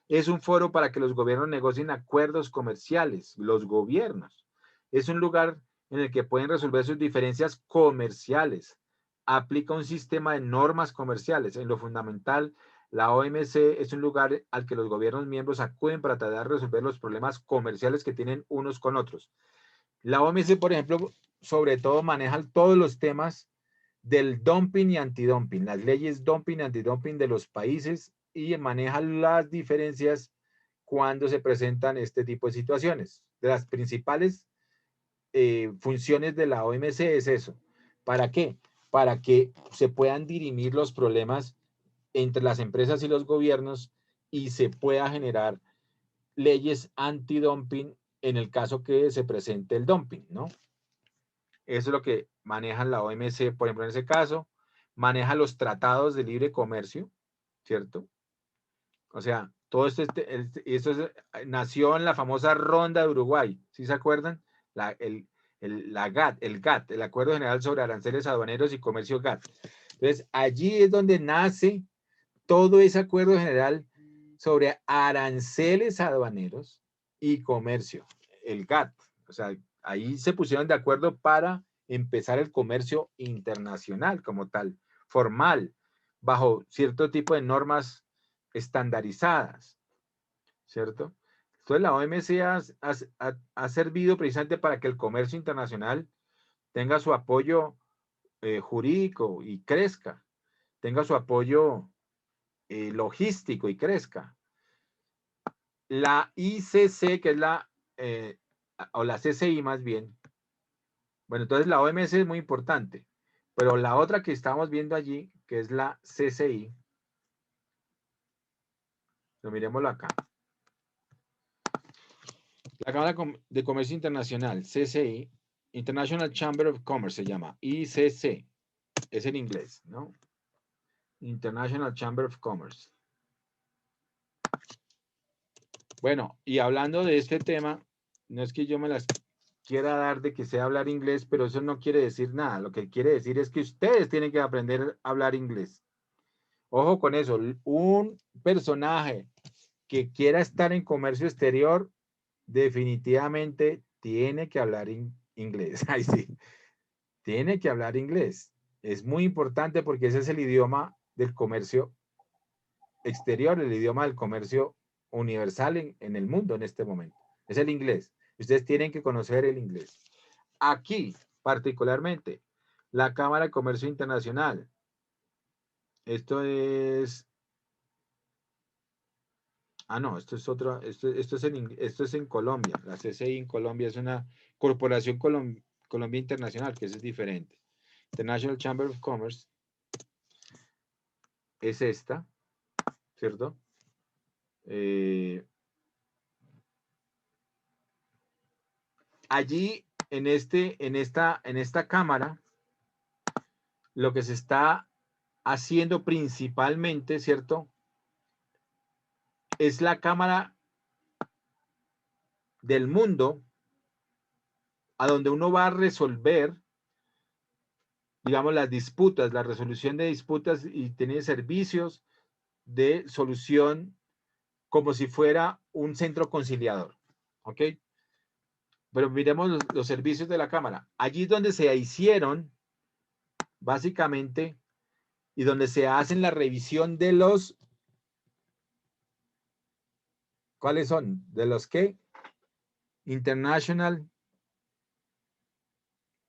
Es un foro para que los gobiernos negocien acuerdos comerciales. Los gobiernos. Es un lugar en el que pueden resolver sus diferencias comerciales. Aplica un sistema de normas comerciales. En lo fundamental, la OMC es un lugar al que los gobiernos miembros acuden para tratar de resolver los problemas comerciales que tienen unos con otros. La OMC, por ejemplo, sobre todo maneja todos los temas del dumping y antidumping, las leyes dumping y antidumping de los países y maneja las diferencias cuando se presentan este tipo de situaciones. De las principales funciones de la OMC es eso. ¿Para qué? Para que se puedan dirimir los problemas entre las empresas y los gobiernos y se pueda generar leyes antidumping en el caso que se presente el dumping, ¿no? Eso es lo que maneja la OMC, por ejemplo, en ese caso, maneja los tratados de libre comercio, ¿cierto? O sea, todo esto nació en la famosa Ronda de Uruguay, ¿sí se acuerdan? El GATT, el Acuerdo General sobre Aranceles Aduaneros y Comercio GATT. Entonces, allí es donde nace todo ese acuerdo general sobre aranceles aduaneros y comercio, el GATT. O sea, ahí se pusieron de acuerdo para empezar el comercio internacional como tal, formal, bajo cierto tipo de normas estandarizadas, ¿cierto? Entonces la OMC ha servido precisamente para que el comercio internacional tenga su apoyo jurídico y crezca, tenga su apoyo logístico y crezca. La ICC, que es o la CCI más bien, bueno, entonces la OMC es muy importante, pero la otra que estamos viendo allí, que es la CCI, lo miremoslo acá. La Cámara de Comercio Internacional, CCI, International Chamber of Commerce se llama, ICC, es en inglés, ¿no? International Chamber of Commerce. Bueno, y hablando de este tema, no es que yo me las quiera dar de que sé hablar inglés, pero eso no quiere decir nada. Lo que quiere decir es que ustedes tienen que aprender a hablar inglés. Ojo con eso, un personaje que quiera estar en comercio exterior definitivamente tiene que hablar inglés. Ay, sí, tiene que hablar inglés. Es muy importante porque ese es el idioma del comercio exterior, el idioma del comercio universal en el mundo en este momento. Es el inglés. Ustedes tienen que conocer el inglés. Aquí, particularmente, la Cámara de Comercio Internacional. Esto es... Ah, no, esto es otro, esto es en Colombia. La CCI en Colombia es una corporación Colombia Internacional, que eso es diferente. International Chamber of Commerce es esta, ¿cierto? Allí, en esta cámara, lo que se está haciendo principalmente, ¿cierto? Es la cámara del mundo a donde uno va a resolver, digamos, las disputas, la resolución de disputas y tener servicios de solución como si fuera un centro conciliador, ¿ok? Pero miremos los servicios de la Cámara. Allí es donde se hicieron, básicamente, y donde se hacen la revisión de los, ¿cuáles son? De los que International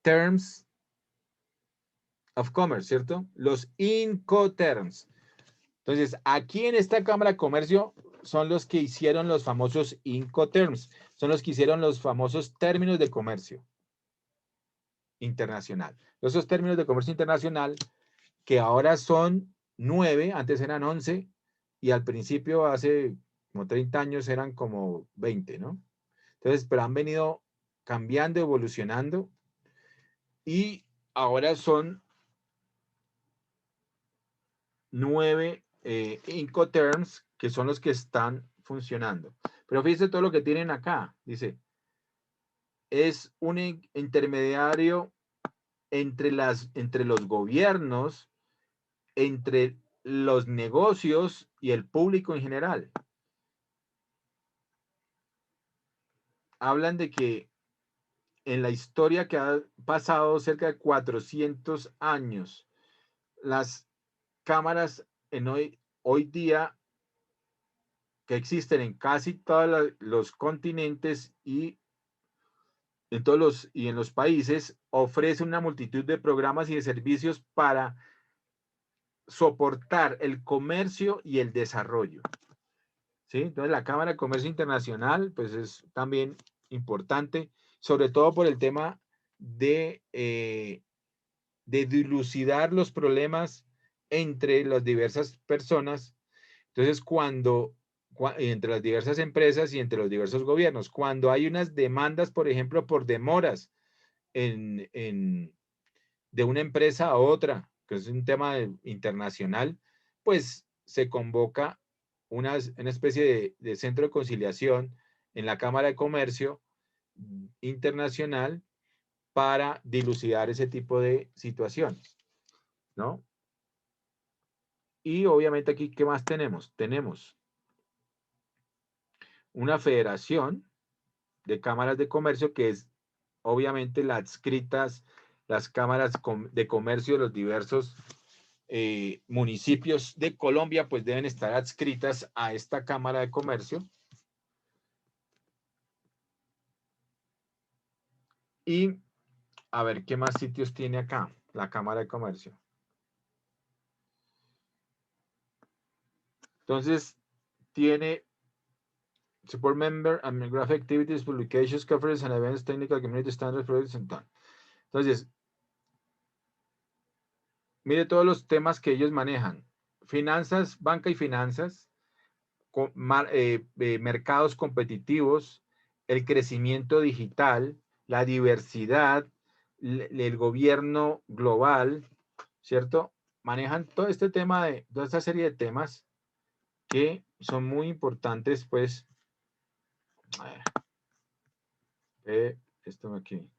Terms of Commerce, ¿cierto? Los Incoterms. Entonces, aquí en esta Cámara de Comercio son los que hicieron los famosos Incoterms, son los que hicieron los famosos términos de comercio internacional. Esos términos de comercio internacional que ahora son 9, antes eran 11, y al principio hace como 30 años eran como 20, ¿no? Entonces, pero han venido cambiando, evolucionando, y ahora son 9 Incoterms, que son los que están funcionando. Pero fíjense todo lo que tienen acá. Dice, es un intermediario entre los gobiernos, entre los negocios y el público en general. Hablan de que en la historia que ha pasado cerca de 400 años, las cámaras hoy día que existen en casi todos los continentes y en los países, ofrece una multitud de programas y de servicios para soportar el comercio y el desarrollo. ¿Sí? Entonces la Cámara de Comercio Internacional pues es también importante, sobre todo por el tema de dilucidar los problemas entre las diversas personas. Entonces entre las diversas empresas y entre los diversos gobiernos, cuando hay unas demandas, por ejemplo, por demoras de una empresa a otra, que es un tema internacional, pues se convoca una especie de centro de conciliación en la Cámara de Comercio Internacional para dilucidar ese tipo de situaciones, ¿no? Y obviamente aquí, ¿qué más tenemos? Tenemos una federación de cámaras de comercio que es obviamente las adscritas, las cámaras de comercio de los diversos municipios de Colombia, pues deben estar adscritas a esta Cámara de Comercio. Y a ver, ¿qué más sitios tiene acá la Cámara de Comercio? Entonces, tiene support member and graphic activities, publications, conferences and events, technical community standards, projects and tal. Entonces, mire todos los temas que ellos manejan. Finanzas, banca y finanzas, mercados competitivos, el crecimiento digital, la diversidad, el gobierno global, ¿cierto? Manejan todo este tema de, toda esta serie de temas que son muy importantes, pues. A ver, esto aquí.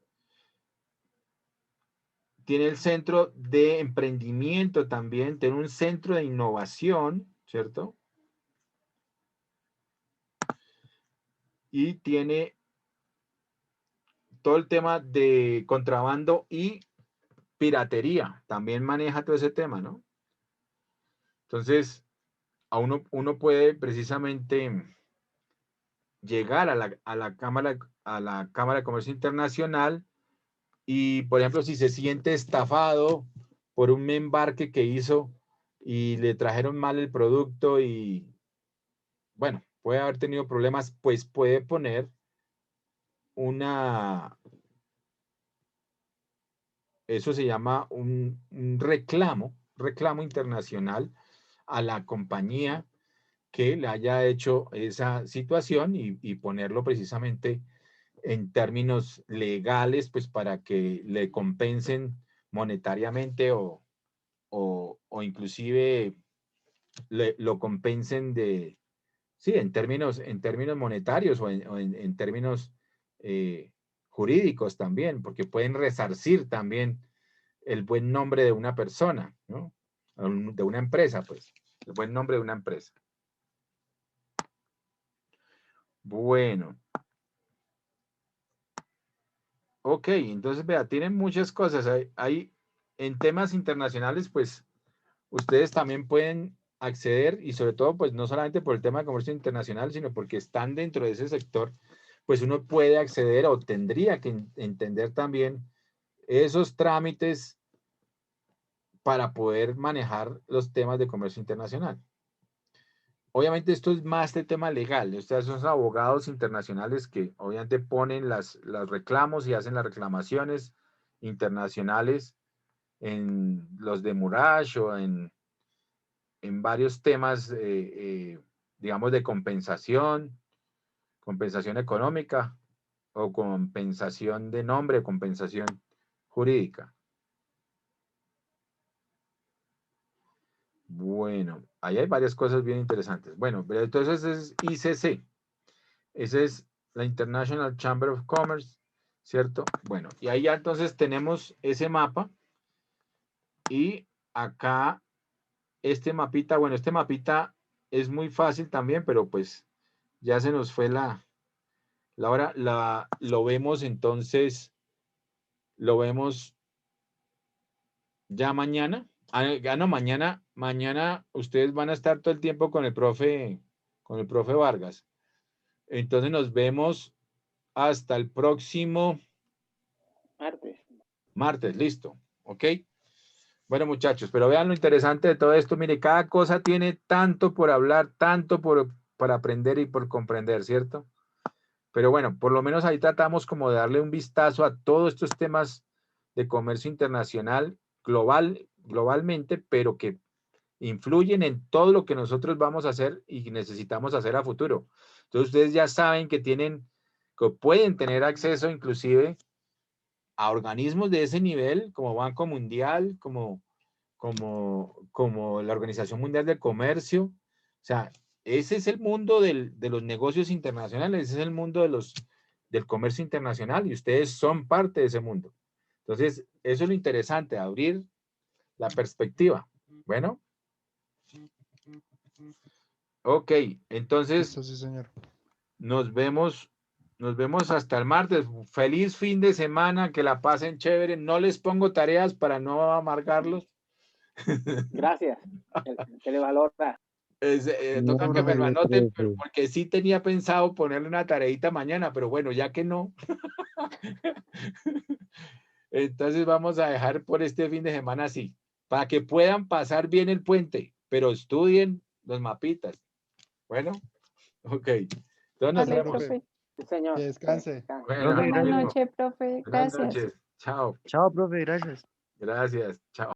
Tiene el centro de emprendimiento también, tiene un centro de innovación, ¿cierto? Y tiene todo el tema de contrabando y piratería, también maneja todo ese tema, ¿no? Entonces, uno puede precisamente llegar a la Cámara de Comercio Internacional y, por ejemplo, si se siente estafado por un embarque que hizo y le trajeron mal el producto y, bueno, puede haber tenido problemas, pues puede poner eso se llama un reclamo internacional a la compañía que le haya hecho esa situación y ponerlo precisamente en términos legales, pues para que le compensen monetariamente o inclusive lo compensen sí, en términos monetarios o en términos jurídicos también, porque pueden resarcir también el buen nombre de una persona, ¿no? De una empresa, pues, el buen nombre de una empresa. Bueno. Ok, entonces, vea, tienen muchas cosas. Hay en temas internacionales, pues, ustedes también pueden acceder y sobre todo, pues, no solamente por el tema de comercio internacional, sino porque están dentro de ese sector, pues uno puede acceder o tendría que entender también esos trámites para poder manejar los temas de comercio internacional. Obviamente esto es más de tema legal. Ustedes son abogados internacionales que obviamente ponen los reclamos y hacen las reclamaciones internacionales en los de Murach o en varios temas, digamos, de compensación económica o compensación de nombre, compensación jurídica. Bueno, ahí hay varias cosas bien interesantes. Bueno, pero entonces es ICC. Esa es la International Chamber of Commerce, ¿cierto? Bueno, y ahí ya entonces tenemos ese mapa. Y acá, este mapita, bueno, este mapita es muy fácil también, pero pues ya se nos fue la hora. Lo vemos entonces, lo vemos ya mañana. No, mañana ustedes van a estar todo el tiempo con el profe Vargas. Entonces nos vemos hasta el próximo martes, listo, ¿ok? Bueno, muchachos, pero vean lo interesante de todo esto. Mire, cada cosa tiene tanto por hablar, tanto por aprender y por comprender, ¿cierto? Pero bueno, por lo menos ahí tratamos como de darle un vistazo a todos estos temas de comercio internacional globalmente, pero que influyen en todo lo que nosotros vamos a hacer y necesitamos hacer a futuro. Entonces ustedes ya saben que pueden tener acceso inclusive a organismos de ese nivel, como Banco Mundial, como la Organización Mundial del Comercio. O sea, ese es el mundo de los negocios internacionales, ese es el mundo del comercio internacional y ustedes son parte de ese mundo. Entonces, eso es lo interesante, abrir la perspectiva. Bueno. Ok, entonces, Listo, sí, señor. Nos vemos hasta el martes. Feliz fin de semana, que la pasen chévere. No les pongo tareas para no amargarlos. Gracias. Se le valora. No, Toca que me lo hágale, anoten, profe. porque sí tenía pensado ponerle una tareita mañana, pero bueno, ya que no. Entonces vamos a dejar por este fin de semana así, para que puedan pasar bien el puente, pero estudien los mapitas. Bueno, ok. Entonces nos Vale, vemos. profe. profe. Sí, señor. Que descanse. Descanse. Bueno, Profe, Buenas gracias. noches, profe. buenas Gracias. noches. Chao. Chao, profe, gracias. Gracias. Chao.